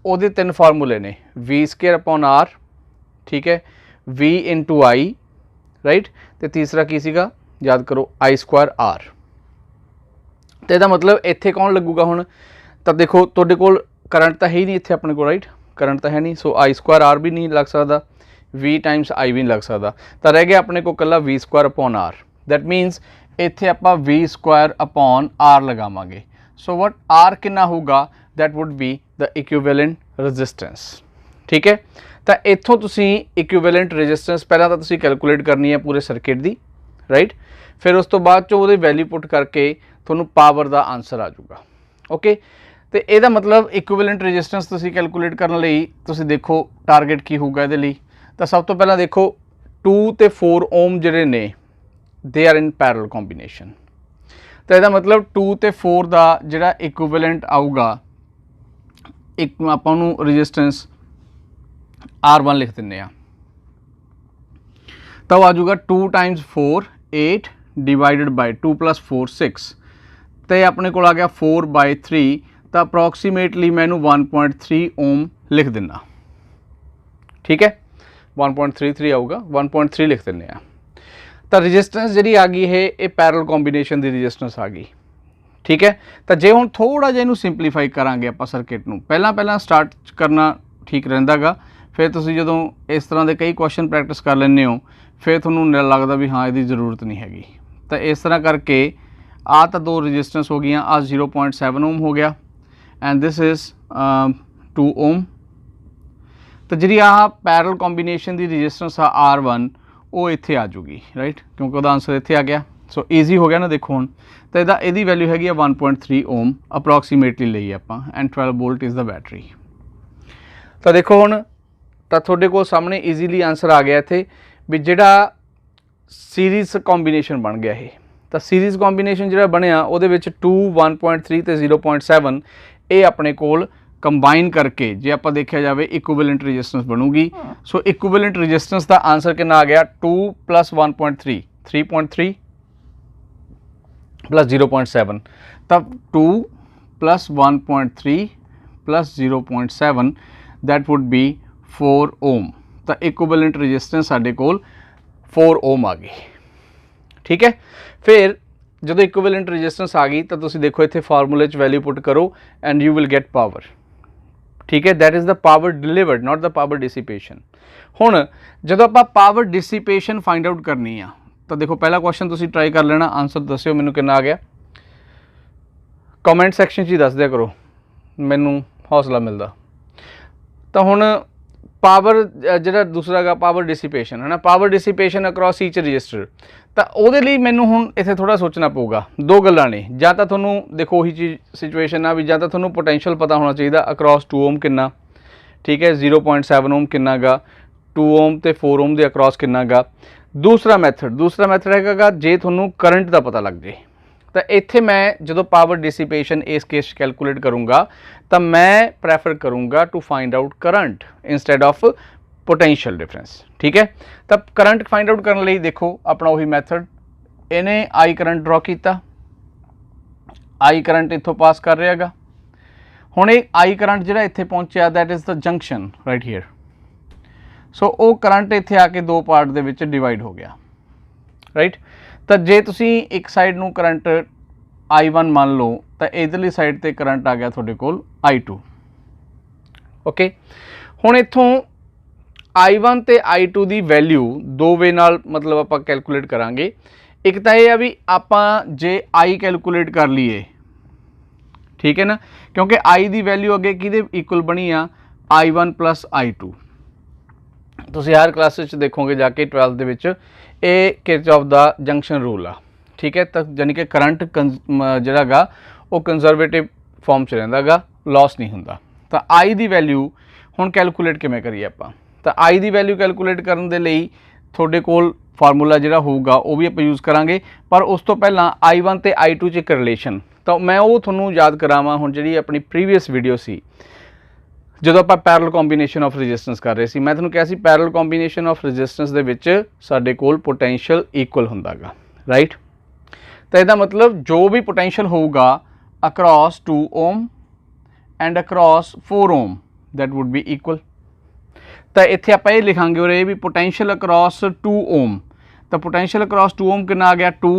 ਉਹਦੇ ਤਿੰਨ ਫਾਰਮੂਲੇ ਨੇ, V²/R, ਠੀਕ ਹੈ, V × I, ਰਾਈਟ, ਅਤੇ ਤੀਸਰਾ ਕੀ ਸੀਗਾ ਯਾਦ ਕਰੋ, I²R। तो ਇਹਦਾ ਮਤਲਬ ਇੱਥੇ ਕੌਣ ਲੱਗੂਗਾ ਹੁਣ, ਤਾਂ ਦੇਖੋ ਤੁਹਾਡੇ ਕੋਲ ਕਰੰਟ ਤਾਂ ਹੈ ਹੀ ਨਹੀਂ ਇੱਥੇ ਆਪਣੇ ਕੋਲ, ਰਾਈਟ, ਕਰੰਟ ਤਾਂ ਹੈ ਨਹੀਂ। ਸੋ I²R ਵੀ ਨਹੀਂ ਲੱਗ ਸਕਦਾ, V × I ਵੀ ਨਹੀਂ ਲੱਗ ਸਕਦਾ, ਤਾਂ ਰਹਿ ਗਿਆ ਆਪਣੇ ਕੋਲ ਇਕੱਲਾ V²/R। ਦੈਟ ਮੀਨਸ ਇੱਥੇ ਆਪਾਂ V²/R ਲਗਾਵਾਂਗੇ। ਸੋ ਵਟ R ਕਿੰਨਾ ਹੋਊਗਾ, that would be the equivalent resistance. ਠੀਕ ਹੈ, ਤਾਂ ਇੱਥੋਂ ਤੁਸੀਂ ਇਕੁਇਵੈਲੈਂਟ ਰੈਜ਼ਿਸਟੈਂਸ ਪਹਿਲਾਂ ਤਾਂ ਤੁਸੀਂ ਕੈਲਕੂਲੇਟ ਕਰਨੀ ਹੈ ਪੂਰੇ ਸਰਕਿਟ ਦੀ, ਰਾਈਟ, ਫਿਰ ਉਸ ਤੋਂ ਬਾਅਦ 'ਚੋਂ ਉਹਦੇ ਵੈਲਿਊ ਪੁੱਟ ਕਰਕੇ ਤੁਹਾਨੂੰ ਪਾਵਰ ਦਾ ਆਂਸਰ ਆ ਜਾਊਗਾ। ਓਕੇ, ਅਤੇ ਇਹਦਾ ਮਤਲਬ ਇਕੁਇਵੈਲੈਂਟ ਰੈਜ਼ਿਸਟੈਂਸ ਤੁਸੀਂ ਕੈਲਕੂਲੇਟ ਕਰਨ ਲਈ ਤੁਸੀਂ ਦੇਖੋ ਟਾਰਗੇਟ ਕੀ ਹੋਊਗਾ ਇਹਦੇ ਲਈ। ਤਾਂ ਸਭ ਤੋਂ ਪਹਿਲਾਂ ਦੇਖੋ 2 ਅਤੇ 4 ਓਮ ਜਿਹੜੇ ਨੇ they are in parallel combination. ਤਾਂ ਇਹਦਾ ਮਤਲਬ 2 ਅਤੇ 4 ਦਾ ਜਿਹੜਾ ਇਕੁਇਵੈਲੈਂਟ ਆਊਗਾ, ਇੱਕ ਆਪਾਂ ਉਹਨੂੰ ਰੈਜ਼ਿਸਟੈਂਸ R1 ਲਿਖ ਦਿੰਦੇ ਹਾਂ, ਤਾਂ ਉਹ ਆ ਜਾਊਗਾ 2 × 4 8 ਡਿਵਾਈਡਡ ਬਾਈ 2 + 4 6, ਅਤੇ ਆਪਣੇ ਕੋਲ ਆ ਗਿਆ 4/3। ਤਾਂ ਅਪਰੋਕਸੀਮੇਟਲੀ ਮੈਂ ਇਹਨੂੰ 1.3 ਓਮ ਲਿਖ ਦਿੰਦਾ। ਠੀਕ ਹੈ, 1.33 ਆਊਗਾ, 1.3 ਲਿਖ ਦਿੰਦੇ ਹਾਂ। ਤਾਂ ਰਜਿਸਟੈਂਸ ਜਿਹੜੀ ਆ ਗਈ ਇਹ ਪੈਰਲ ਕੰਬੀਨੇਸ਼ਨ ਦੀ ਰਜਿਸਟੈਂਸ ਆ ਗਈ। ਠੀਕ ਹੈ, ਤਾਂ ਜੇ ਹੁਣ ਥੋੜ੍ਹਾ ਜਿਹਾ ਇਹਨੂੰ ਸਿੰਪਲੀਫਾਈ ਕਰਾਂਗੇ ਆਪਾਂ ਸਰਕਿਟ ਨੂੰ, ਪਹਿਲਾਂ ਸਟਾਰਟ ਕਰਨਾ ਠੀਕ ਰਹਿੰਦਾ ਗਾ, ਫਿਰ ਤੁਸੀਂ ਜਦੋਂ ਇਸ ਤਰ੍ਹਾਂ ਦੇ ਕਈ ਕੁਐਸਚਨ ਪ੍ਰੈਕਟਿਸ ਕਰ ਲੈਂਦੇ ਹੋ ਫਿਰ ਤੁਹਾਨੂੰ ਲੱਗਦਾ ਵੀ ਹਾਂ ਇਹਦੀ ਜ਼ਰੂਰਤ ਨਹੀਂ ਹੈਗੀ। ਤਾਂ ਇਸ ਤਰ੍ਹਾਂ ਕਰਕੇ ਆਹ ਤਾਂ 2 ਰਜਿਸਟੈਂਸ ਹੋ ਗਈਆਂ, ਆਹ 0.7 ਓਮ ਹੋ ਗਿਆ ਐਂਡ ਦਿਸ ਇਜ਼ 2 ਓਮ। ਤਾਂ ਜਿਹੜੀ ਆਹ ਪੈਰਲ ਕੰਬੀਨੇਸ਼ਨ ਦੀ ਰਜਿਸਟੈਂਸ ਆ R1 ਉਹ ਇੱਥੇ ਆ ਜੂਗੀ, ਰਾਈਟ, ਕਿਉਂਕਿ ਉਹਦਾ ਆਂਸਰ ਇੱਥੇ ਆ ਗਿਆ। ਸੋ ਈਜ਼ੀ ਹੋ ਗਿਆ ਨਾ ਦੇਖੋ ਹੁਣ। ਤਾਂ ਇਹਦੀ ਵੈਲਿਊ ਹੈਗੀ ਆ 1.3 ਓਮ ਅਪਰੋਕਸੀਮੇਟਲੀ ਲਈ ਆਪਾਂ, and 12 volt is the battery. ਤਾਂ ਦੇਖੋ ਹੁਣ ਤਾਂ ਤੁਹਾਡੇ ਕੋਲ ਸਾਹਮਣੇ ਈਜ਼ੀਲੀ ਆਂਸਰ ਆ ਗਿਆ ਇੱਥੇ ਵੀ ਜਿਹੜਾ ਸੀਰੀਜ਼ ਕੰਬੀਨੇਸ਼ਨ ਬਣ ਗਿਆ ਇਹ। ਤਾਂ ਸੀਰੀਜ਼ ਕੰਬੀਨੇਸ਼ਨ ਜਿਹੜਾ ਬਣਿਆ ਉਹਦੇ ਵਿੱਚ 2, 1.3 ਅਤੇ 0.7 ਇਹ ਆਪਣੇ ਕੋਲ ਕੰਬਾਈਨ ਕਰਕੇ ਜੇ ਆਪਾਂ ਦੇਖਿਆ ਜਾਵੇ ਇਕੁਇਵੈਲੈਂਟ ਰੈਜ਼ਿਸਟੈਂਸ ਬਣੂਗੀ। ਸੋ ਇਕੁਇਵੈਲੈਂਟ ਰੈਜ਼ਿਸਟੈਂਸ ਦਾ ਆਂਸਰ ਕਿੰਨਾ ਆ ਗਿਆ, 2 + 1.3 3.3 + 0.7, ਤਾਂ 2 + 1.3 + 0.7 ਦੈਟ ਵੁੱਡ ਬੀ 4 ਓਮ। ਤਾਂ ਇਕੁਇਵੈਲੈਂਟ ਰੈਜ਼ਿਸਟੈਂਸ ਸਾਡੇ ਕੋਲ 4 ਓਮ ਆ ਗਈ। ਠੀਕ ਹੈ, ਫਿਰ ਜਦੋਂ ਇਕੁਇਵੈਲੈਂਟ ਰੈਜ਼ਿਸਟੈਂਸ ਆ ਗਈ ਤਾਂ ਤੁਸੀਂ ਦੇਖੋ ਇੱਥੇ ਫਾਰਮੂਲੇ 'ਚ ਵੈਲਿਊ ਪੁੱਟ ਕਰੋ and you will get power. ਠੀਕ ਹੈ, that is the power delivered, not the power dissipation. ਹੁਣ ਜਦੋਂ ਆਪਾਂ ਪਾਵਰ ਡਿਸੀਪੇਸ਼ਨ ਫਾਈਂਡ ਆਊਟ ਕਰਨੀ ਆ ਤਾਂ ਦੇਖੋ ਪਹਿਲਾ ਕੁਐਸਚਨ ਤੁਸੀਂ ਟਰਾਈ ਕਰ ਲੈਣਾ, ਆਂਸਰ ਦੱਸਿਓ ਮੈਨੂੰ ਕਿੰਨਾ ਆ ਗਿਆ, ਕਮੈਂਟ ਸੈਕਸ਼ਨ 'ਚ ਹੀ ਦੱਸ ਦਿਆ ਕਰੋ, ਮੈਨੂੰ ਹੌਸਲਾ ਮਿਲਦਾ। ਤਾਂ ਹੁਣ ਪਾਵਰ ਜਿਹੜਾ ਦੂਸਰਾ ਹੈਗਾ ਪਾਵਰ ਡਿਸੀਪੇਸ਼ਨ ਹੈ ਨਾ, power dissipation across each register. ਤਾਂ ਉਹਦੇ ਲਈ ਮੈਨੂੰ ਹੁਣ ਇੱਥੇ ਥੋੜ੍ਹਾ ਸੋਚਣਾ ਪਊਗਾ, ਦੋ ਗੱਲਾਂ ਨੇ, ਜਾਂ ਤਾਂ ਤੁਹਾਨੂੰ ਦੇਖੋ ਉਹੀ ਚੀਜ਼ ਸਿਚੁਏਸ਼ਨ ਆ ਵੀ ਜਾਂ ਤਾਂ ਤੁਹਾਨੂੰ ਪੋਟੈਂਸ਼ੀਅਲ ਪਤਾ ਹੋਣਾ ਚਾਹੀਦਾ ਅਕਰੋਸ 2 ਓਮ ਕਿੰਨਾ, ਠੀਕ ਹੈ, 0.7 ਓਮ ਕਿੰਨਾ ਗਾ, 2 ਓਮ ਅਤੇ 4 ਓਮ ਦੇ ਅਕਰੋਸ ਕਿੰਨਾ ਗਾ। ਦੂਸਰਾ ਮੈਥਡ ਹੈਗਾ ਗਾ ਜੇ ਤੁਹਾਨੂੰ ਕਰੰਟ ਦਾ ਪਤਾ ਲੱਗ ਜੇ। ਤਾਂ ਇੱਥੇ ਮੈਂ ਜਦੋਂ ਪਾਵਰ ਡਿਸੀਪੇਸ਼ਨ ਇਸ ਕੇਸ 'ਚ ਕੈਲਕੂਲੇਟ ਕਰੂੰਗਾ ਤਾਂ ਮੈਂ ਪ੍ਰੈਫਰ ਕਰੂੰਗਾ to find out current instead of potential difference. ठीक है, तो करंट फाइंड आउट करने लिए देखो अपना वही मैथड, इन्हें आई करंट ड्रॉ किया, आई करंट इत्थों पास कर रहा है, हुण ये आई करंट जिहड़ा इत्थे पहुंचा that is the junction right here. So वो करंट इत्थे आके दो पार्ट दे विच डिवाइड हो गया राइट। तो जे तुसी एक साइड नूं करंट I1 मान लो तो इधरली साइड ते करंट आ गया तुहाडे कोल I2। ओके, हुण इत्थों I1 ते I2 दी वैल्यू दो वे नाल मतलब आपां कैलकुलेट करांगे। एक तो यह है भी आपां जे I कैलकुलेट कर लीए, ठीक है ना, क्योंकि I दी वैल्यू अगे किहदे इक्वल बनी आ I1 प्लस I2। तुसीं हर क्लास देखोगे जाके 12th दे विच ये किरचॉफ दा जंक्शन रूल आ। ठीक है, तो यानी कि करंट जिहड़ा गा वो कंजरवेटिव फॉर्म च रहिंदा गा, लॉस नहीं हुंदा। तो आई दी वैल्यू हुण कैलकुलेट किवें करिए आपां, तो आई दी वैल्यू कैलकुलेट करन दे लई तुहाडे कोल फार्मूला जिहड़ा होऊगा वो भी आपां यूज़ करांगे, पर उस तो पहलां I1 ते I2 च एक रिलेशन, तो मैं वो तुहानूं याद करावां। हुण जिहड़ी अपनी प्रीवियस वीडियो सी ਜਦੋਂ ਆਪਾਂ पैरल कॉम्बीनेशन ऑफ रजिस्टेंस कर रहे सी, मैं तुहानूं कहा सी पैरल कॉम्बीनेशन ऑफ रजिस्टेंस दे विच साडे कोल पोटेंशियल इक्वल हुंदा गा राइट। तो इसका मतलब जो भी पोटेंशियल होगा across 2 ohm and across 4 ohm that would be equal. तो इत्थे आपां ये लिखांगे और ये भी पोटेंशियल अक्रॉस 2 ओम, तो पोटेंशियल अक्रॉस 2 ओम कितना आ गया 2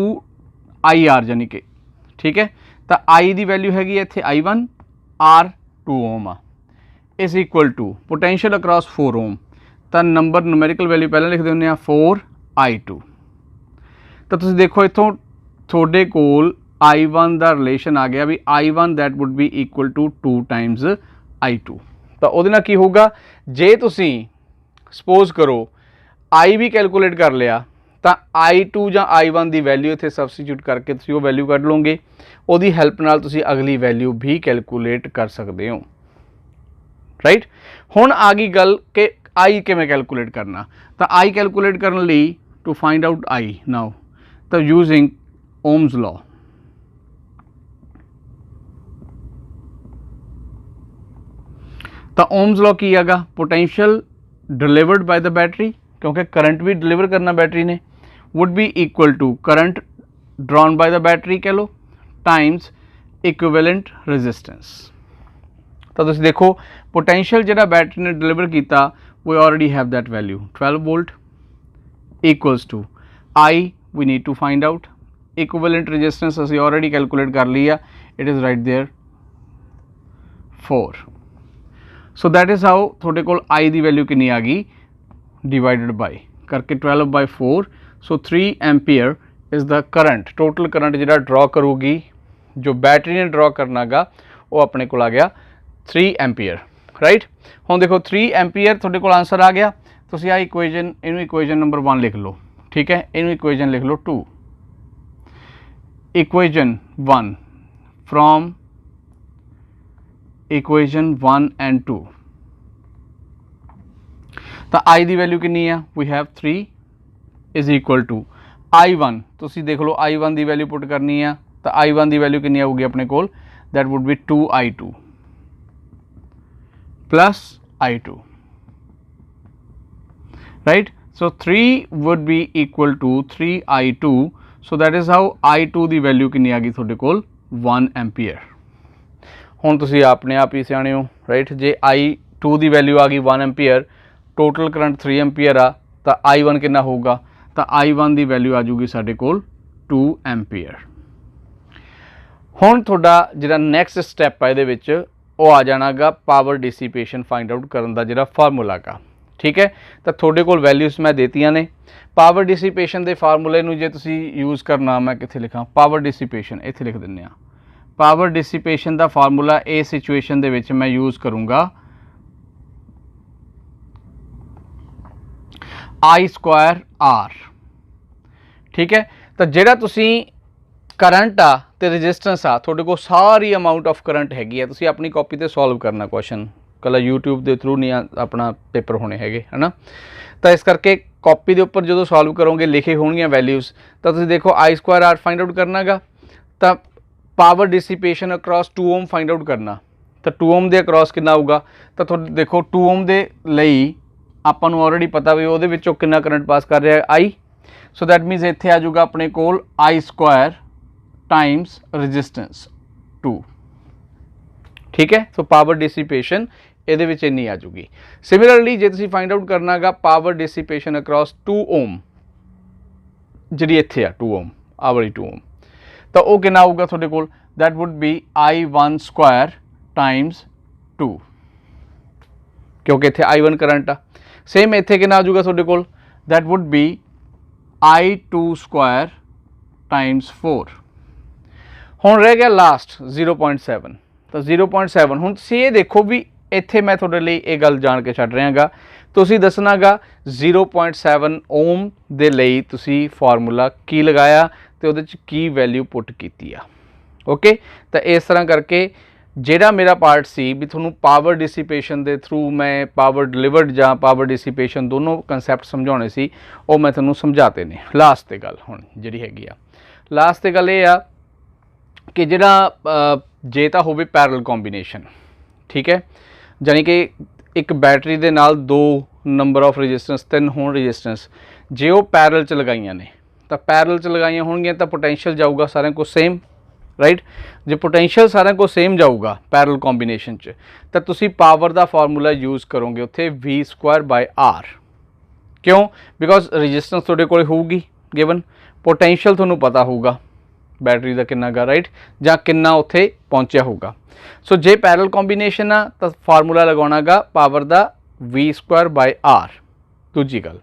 IR यानी कि, ठीक है। तो आई दी वैल्यू हैगी इत्थे I1, R 2 ओम आ is equal to potential across 4 ohm, तो नंबर न्यूमेरिकल वैल्यू पहले लिख देने 4 I2। तो तुसीं देखो इत्थों थोड़े कोल I1 का रिलेशन आ गया भी I1 that would be equal to 2 times I2। तो उहदे नाल की होगा जे तुसीं सपोज करो I भी कैलकुलेट कर लिया तो I2 या I1 की वैल्यू इत्थे सबस्टिट्यूट करके तुसीं वो वैल्यू कढ लोगे, उहदी हैल्प नाल तुसीं अगली वैल्यू भी कैलकुलेट कर सकते हो राइट। हुण आ गई गल कि आई किवें कैलकुलेट करना, तो आई कैलकुलेट करने लई to find out I now तो यूजिंग ओम्स लॉ। तो ओम्स लॉ की हैगा potential delivered by the battery, क्योंकि करंट भी डिलीवर करना बैटरी ने, would be equal to current drawn by the battery कह लो टाइम्स इक्विवेलेंट रजिस्टेंस। तो तुसीं देखो पोटेंशियल जिहड़ा बैटरी ने डिलीवर किया we already have that value 12 volt equals to I we need to find out, equivalent resistance असीं already calculate कर ली आ, it is right there 4। So that is how तुहाडे कोल आई दी वैल्यू कितनी आ गई डिवाइडेड बाय करके 12/4। सो 3 ampere is the current, total current जिहड़ा ड्रॉ करूगी जो बैटरी ने ड्रॉ करना गा वो अपने को आ गया 3 एम्पीयर राइट। हुण देखो 3 एम्पीयर तुहाडे कोल आंसर आ गया, तुसीं आ इक्वेजन इनू इक्वेजन नंबर 1 लिख लो, ठीक है, इनू इक्वेजन लिख लो 2, इक्वेजन 1 फ्रॉम इक्वेजन 1 एंड 2। तो आई दी वैल्यू कितनी है we have 3 is equal to I1, तुसीं देख लो I1 दी वैल्यू पुट करनी है, तो I1 दी वैल्यू कितनी आऊगी अपने कोल that would be 2 I2 plus I2 right. So 3 would be equal to 3 I2, so that is how I2 दी वैल्यू कितनी आ गई तुहाडे कोल 1 एम्पीयर। हुण तुसीं अपने आप ही सियाणे हो राइट, जे I2 दी वैल्यू आ गई 1 एम्पीयर, टोटल करंट 3 एम्पीयर आ, तो I1 कितना होगा, तो I1 दी वैल्यू आ जाऊगी साडे कोल 2 एम्पीयर। हुण तुहाडा जिहड़ा नैक्सट स्टैप है इहदे विच वो आ जाना गा पावर डिसिपेशन फाइंड आउट करन दा जिहड़ा फार्मूला गा, ठीक है। तो थोड़े कोल वैल्यूज़ मैं देतियां ने, पावर डिसिपेशन के फार्मूले नूं जे तुसीं यूज़ करना मैं कित्थे लिखां पावर डिसिपेशन इत्थे लिख दिंदे आ। पावर डिसिपेशन का फार्मूला इस सिचुएशन दे विच मैं यूज़ करूँगा I² R, ठीक है। तो जिहड़ा तुसीं करंट आ ते रजिस्टेंस आ तुहाडे कोल सारी अमाउंट ऑफ करंट हैगी है, तुसीं अपनी कॉपी ते सॉल्व करना क्वेश्चन, कला यूट्यूब के थ्रू नहीं अपना पेपर होने हैगे है ना। तो इस करके कॉपी के उपर जो सॉल्व करोगे लिखे होणगियां वैल्यूज़, तो तुसीं देखो I² R फाइंड आउट करना गा, तो पावर डिसिपेशन अक्रॉस 2 ओम फाइंड आउट करना, तो 2 ओम के अक्रॉस कितना आऊगा, तो देखो 2 ओम के लिए ਆਪਾਂ ਨੂੰ ਆਲਰੇਡੀ पता भी ਉਹਦੇ ਵਿੱਚੋਂ ਕਿੰਨਾ करंट पास कर रहा है I। सो दैट मीनस ਇੱਥੇ आ जाऊगा अपने कोल I स्क्वायर टाइम्स रजिस्टेंस 2। ठीक है, सो पावर डिसिपेशन ਇਹਦੇ ਵਿੱਚ ਇੰਨੀ आ जूगी। सिमिलरली जे तुसीं फाइंड आउट करना गा पावर डिसिपेशन अक्रॉस 2 ओम, ਜਿਹੜੀ ਇੱਥੇ ਆ 2 ओम, ਆ ਵਾਲੀ 2 ओम, ਤਾਂ ਉਹ ਕਿੰਨਾ ਆਊਗਾ ਤੁਹਾਡੇ ਕੋਲ? That would B I1 square times 2, क्योंकि इत्थे I1 करंट आ। सेम इत्थे कितना आ जाऊगा तुहाडे कोल? That would be I2 square times 4। हुण रह गया लास्ट 0.7, तो 0.7 हुण तुसीं ये देखो भी इत्थे मैं तुहाडे लई ये गल जान के छड्ड रहा गा, तुसीं दसना गा 0.7 ओम दे लई तुसीं फार्मूला की लगाया ते उहदे च की वैल्यू पुट कीती आ। ओके, तो इस तरह करके ਜਿਹੜਾ मेरा पार्ट सी भी थोनों पावर डिसिपेशन के थ्रू मैं पावर डिलीवर्ड ਜਾਂ पावर डिसिपेशन दोनों कंसैप्ट समझाने सी, वो मैं थोनों समझाते ने। लास्ट ते गल हुण जिहड़ी हैगी आ, लास्ट ते गल ये आ कि जिहड़ा जे तां होवे पैरल कॉम्बीनेशन, ठीक है, जानी कि एक बैटरी दे नाल 2 नंबर ऑफ रजिस्टेंस 3 होण रजिस्टेंस, जे वो पैरल च लगाइयां ने तो पैरल च लगाइयां होणगीआं तो पोटेंशियल जाऊगा सारिਆਂ को सेम, राइट। जो पोटेंशियल सारे को सेम जाऊगा पैरल कॉम्बीनेशन च, तो तुसी पावर का फार्मूला यूज़ करोगे उत्थे V स्क्वायर बाय R। क्यों? बिकॉज रजिस्टेंस तुहाडे कोल होगी गिवन, पोटेंशियल तुहानूं पता होगा बैटरी का किन्ना गा, राइट, जां किन्ना उत्थे पहुंचा होगा। सो जे पैरल कॉम्बीनेशन आ तो फार्मूला लगाउणा गा पावर का V स्क्वायर बाय R। दूजी गल,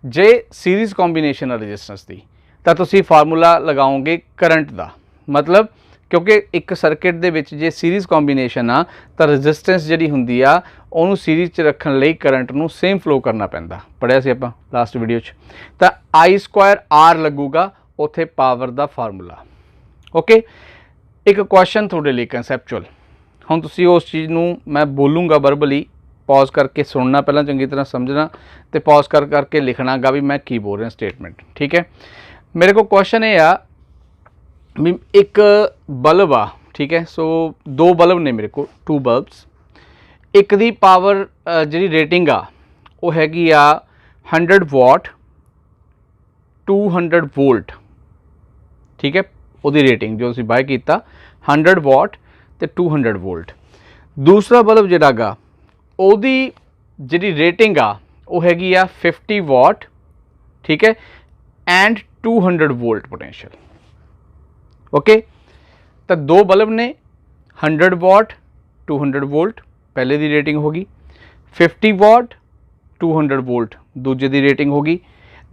जे सीरीज़ कॉम्बीनेशन आ रजिस्टेंस की तो तुसी फार्मूला लगाओगे करंट का, मतलब क्योंकि एक सर्किट दे विच जे सीरीज़ कॉम्बीनेशन आ तो रजिस्टेंस जिहड़ी हुंदी आ उहनूं सीरीज़ च रखण लई करंट नूं सेम फ्लो करना पैंदा, पढ़िया सी आपां लास्ट वीडियो च। तो I स्क्वायर R लगूगा उत्थे पावर दा फार्मूला। ओके, एक क्वेश्चन तुहाडे लई कंसैप्चुअल, हुण तुसीं उस चीज़ नूं मैं बोलूँगा वर्बली, पॉज करके सुनना पहला, चंगी तरह समझना, तो पॉज करके लिखना गा भी मैं की बोल रहा स्टेटमेंट। ठीक है, मेरे को क्वेश्चन ये आ भी एक बल्ब आ, ठीक है, सो 2 बल्ब ने मेरे को, 2 बल्ब्स, एक दी पावर जी रेटिंग आ वो हैगी आ 100 वाट 200 वोल्ट। ठीक है, वो रेटिंग जो असीं बाय कीता 100 वाट ते 200 वोल्ट। दूसरा बल्ब जिहड़ा गा ओदी जी रेटिंग आ वो हैगी आ 50 वाट, ठीक है, एंड 200 वोल्ट पोटेंशियल। ओके, तो 2 बल्ब ने 100 वाट 200 वोल्ट पहले दी रेटिंग होगी, 50 वाट 200 वोल्ट दूजे दी रेटिंग होगी।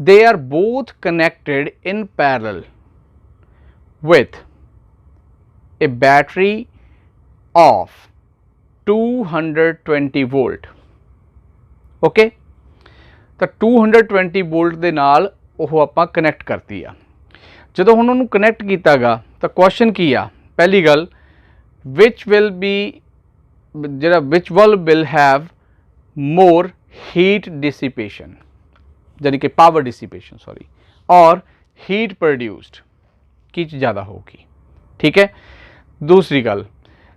They are both connected in parallel with a battery of 220 volt. Okay, तो 220 वोल्ट दे नाल वो आपां कनैक्ट करती आ। जो हम उन्होंने कनैक्ट किया गा तो क्वेश्चन की आ, पहली गल विच विल बी जरा which bulb will have more heat dissipation, यानी कि पावर डिसिपेशन सॉरी, और हीट प्रोड्यूस्ड की ज़्यादा होगी। ठीक है, दूसरी गल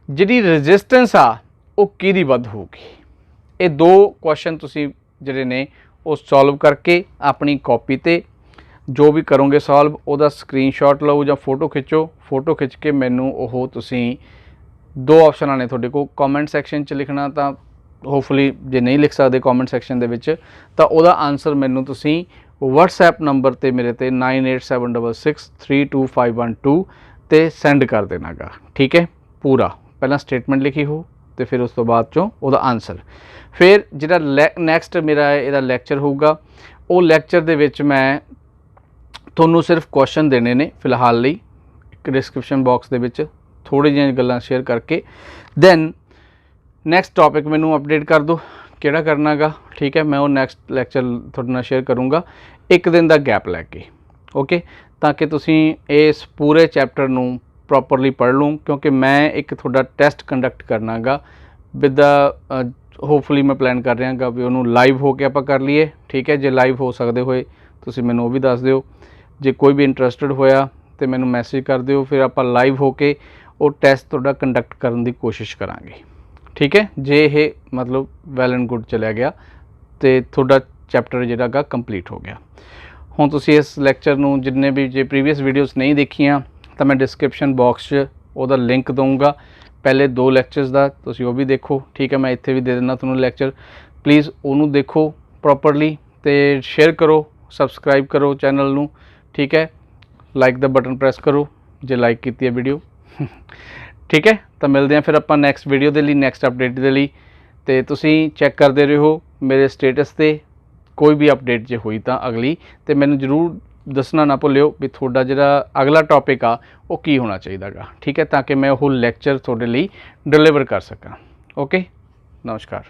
जी रजिस्टेंस आ वो किहदी वध होगी। ये 2 क्वेश्चन तुसी जिहड़े ने वो सॉल्व करके अपनी कॉपी ते जो भी करोगे सॉल्व ਉਹਦਾ स्क्रीनशॉट लो ਜਾਂ फोटो खिचो, फोटो खिच के मैनू ਉਹ ਤੁਸੀਂ 2 ऑप्शन ने ਤੁਹਾਡੇ को कॉमेंट सैक्शन च लिखना, तो होपफुली जे नहीं लिख सकते कॉमेंट सैक्शन ਦੇ ਵਿੱਚ ਤਾਂ ਉਹਦਾ आंसर मैनू ਤੁਸੀਂ WhatsApp नंबर ਤੇ ਮੇਰੇ ਤੇ 9876632512 ਤੇ सेंड कर देना गा। ठीक है, पूरा पहला स्टेटमेंट लिखी हो तो फिर उस तो बाद चों ਉਹਦਾ आंसर। फिर ਜਿਹੜਾ नैक्सट मेरा ਇਹਦਾ लैक्चर होगा वो लैक्चर ਦੇ ਵਿੱਚ मैं ਤੁਹਾਨੂੰ सिर्फ क्वेश्चन देने ने फिलहाल ਲਈ एक डिस्क्रिप्शन बॉक्स ਦੇ ਵਿੱਚ थोड़ी जिहियां गल्लां शेयर करके दैन नैक्सट टॉपिक मैनू अपडेट कर दो ਕਿਹੜਾ करना गा। ठीक है, मैं वो नैक्सट लैक्चर ਤੁਹਾਡੇ ਨਾਲ शेयर करूँगा एक दिन का गैप लैके। ओके, ताकि तुसीं इस पूरे चैप्टर नू प्रॉपरली पढ़ लूँ, क्योंकि मैं एक थोड़ा टेस्ट कंडक्ट करना गा विद द होपफुली मैं प्लान कर रहा गा भी उन्होंने लाइव होके आप कर लीए। ठीक है, जे लाइव हो सकते होए तुसीं मैनू भी दस दिओ, जे कोई भी इंटरस्टिड होया तो मैनू मैसेज कर दिओ, फिर आप लाइव होके वो टैसट थोड़ा कंडक्ट करने की कोशिश करांगे। ठीक है, जे ये मतलब वैल एंड गुड चलिया गया ਤੇ ਤੁਹਾਡਾ ਚੈਪਟਰ ਜਿਹੜਾ ਗਾ ਕੰਪਲੀਟ ਹੋ ਗਿਆ। ਹੁਣ ਤੁਸੀਂ ਇਸ ਲੈਕਚਰ ਨੂੰ ਜਿੰਨੇ ਵੀ ਜੇ ਪ੍ਰੀਵੀਅਸ ਵੀਡੀਓਜ਼ ਨਹੀਂ ਦੇਖੀਆਂ ਤਾਂ ਮੈਂ ਡਿਸਕ੍ਰਿਪਸ਼ਨ ਬਾਕਸ 'ਚ ਉਹਦਾ ਲਿੰਕ ਦਊਂਗਾ, ਪਹਿਲੇ 2 ਲੈਕਚਰਸ ਦਾ ਤੁਸੀਂ ਉਹ ਵੀ ਦੇਖੋ, ਠੀਕ ਹੈ। ਮੈਂ ਇੱਥੇ ਵੀ ਦੇ ਦਿੰਦਾ ਤੁਹਾਨੂੰ ਲੈਕਚਰ, ਪਲੀਜ਼ ਉਹਨੂੰ ਦੇਖੋ ਪ੍ਰੋਪਰਲੀ ਤੇ ਸ਼ੇਅਰ ਕਰੋ, ਸਬਸਕ੍ਰਾਈਬ ਕਰੋ ਚੈਨਲ ਨੂੰ, ਠੀਕ ਹੈ। ਲਾਈਕ ਦਾ ਬਟਨ ਪ੍ਰੈਸ ਕਰੋ ਜੇ ਲਾਈਕ ਕੀਤੀ ਹੈ ਵੀਡੀਓ, ਠੀਕ ਹੈ। ਤਾਂ ਮਿਲਦੇ ਹਾਂ ਫਿਰ ਆਪਾਂ ਨੈਕਸਟ ਵੀਡੀਓ ਦੇ ਲਈ, ਨੈਕਸਟ ਅਪਡੇਟ ਦੇ ਲਈ। ਤੇ ਤੁਸੀਂ ਚੈੱਕ ਕਰਦੇ ਰਹੋ ਮੇਰੇ ਸਟੇਟਸ 'ਤੇ ਕੋਈ ਵੀ ਅਪਡੇਟ ਜੇ ਹੋਈ ਤਾਂ ਅਗਲੀ, ਤੇ ਮੈਨੂੰ ਜ਼ਰੂਰ ਦੱਸਣਾ ਨਾ ਭੁੱਲਿਓ ਵੀ ਤੁਹਾਡਾ ਜਿਹੜਾ ਅਗਲਾ ਟੌਪਿਕ ਆ ਉਹ ਕੀ ਹੋਣਾ ਚਾਹੀਦਾ ਗਾ, ਠੀਕ ਹੈ, ਤਾਂ ਕਿ ਮੈਂ ਉਹ ਲੈਕਚਰ ਤੁਹਾਡੇ ਲਈ ਡਿਲੀਵਰ ਕਰ ਸਕਾਂ। ਓਕੇ, ਨਮਸਕਾਰ।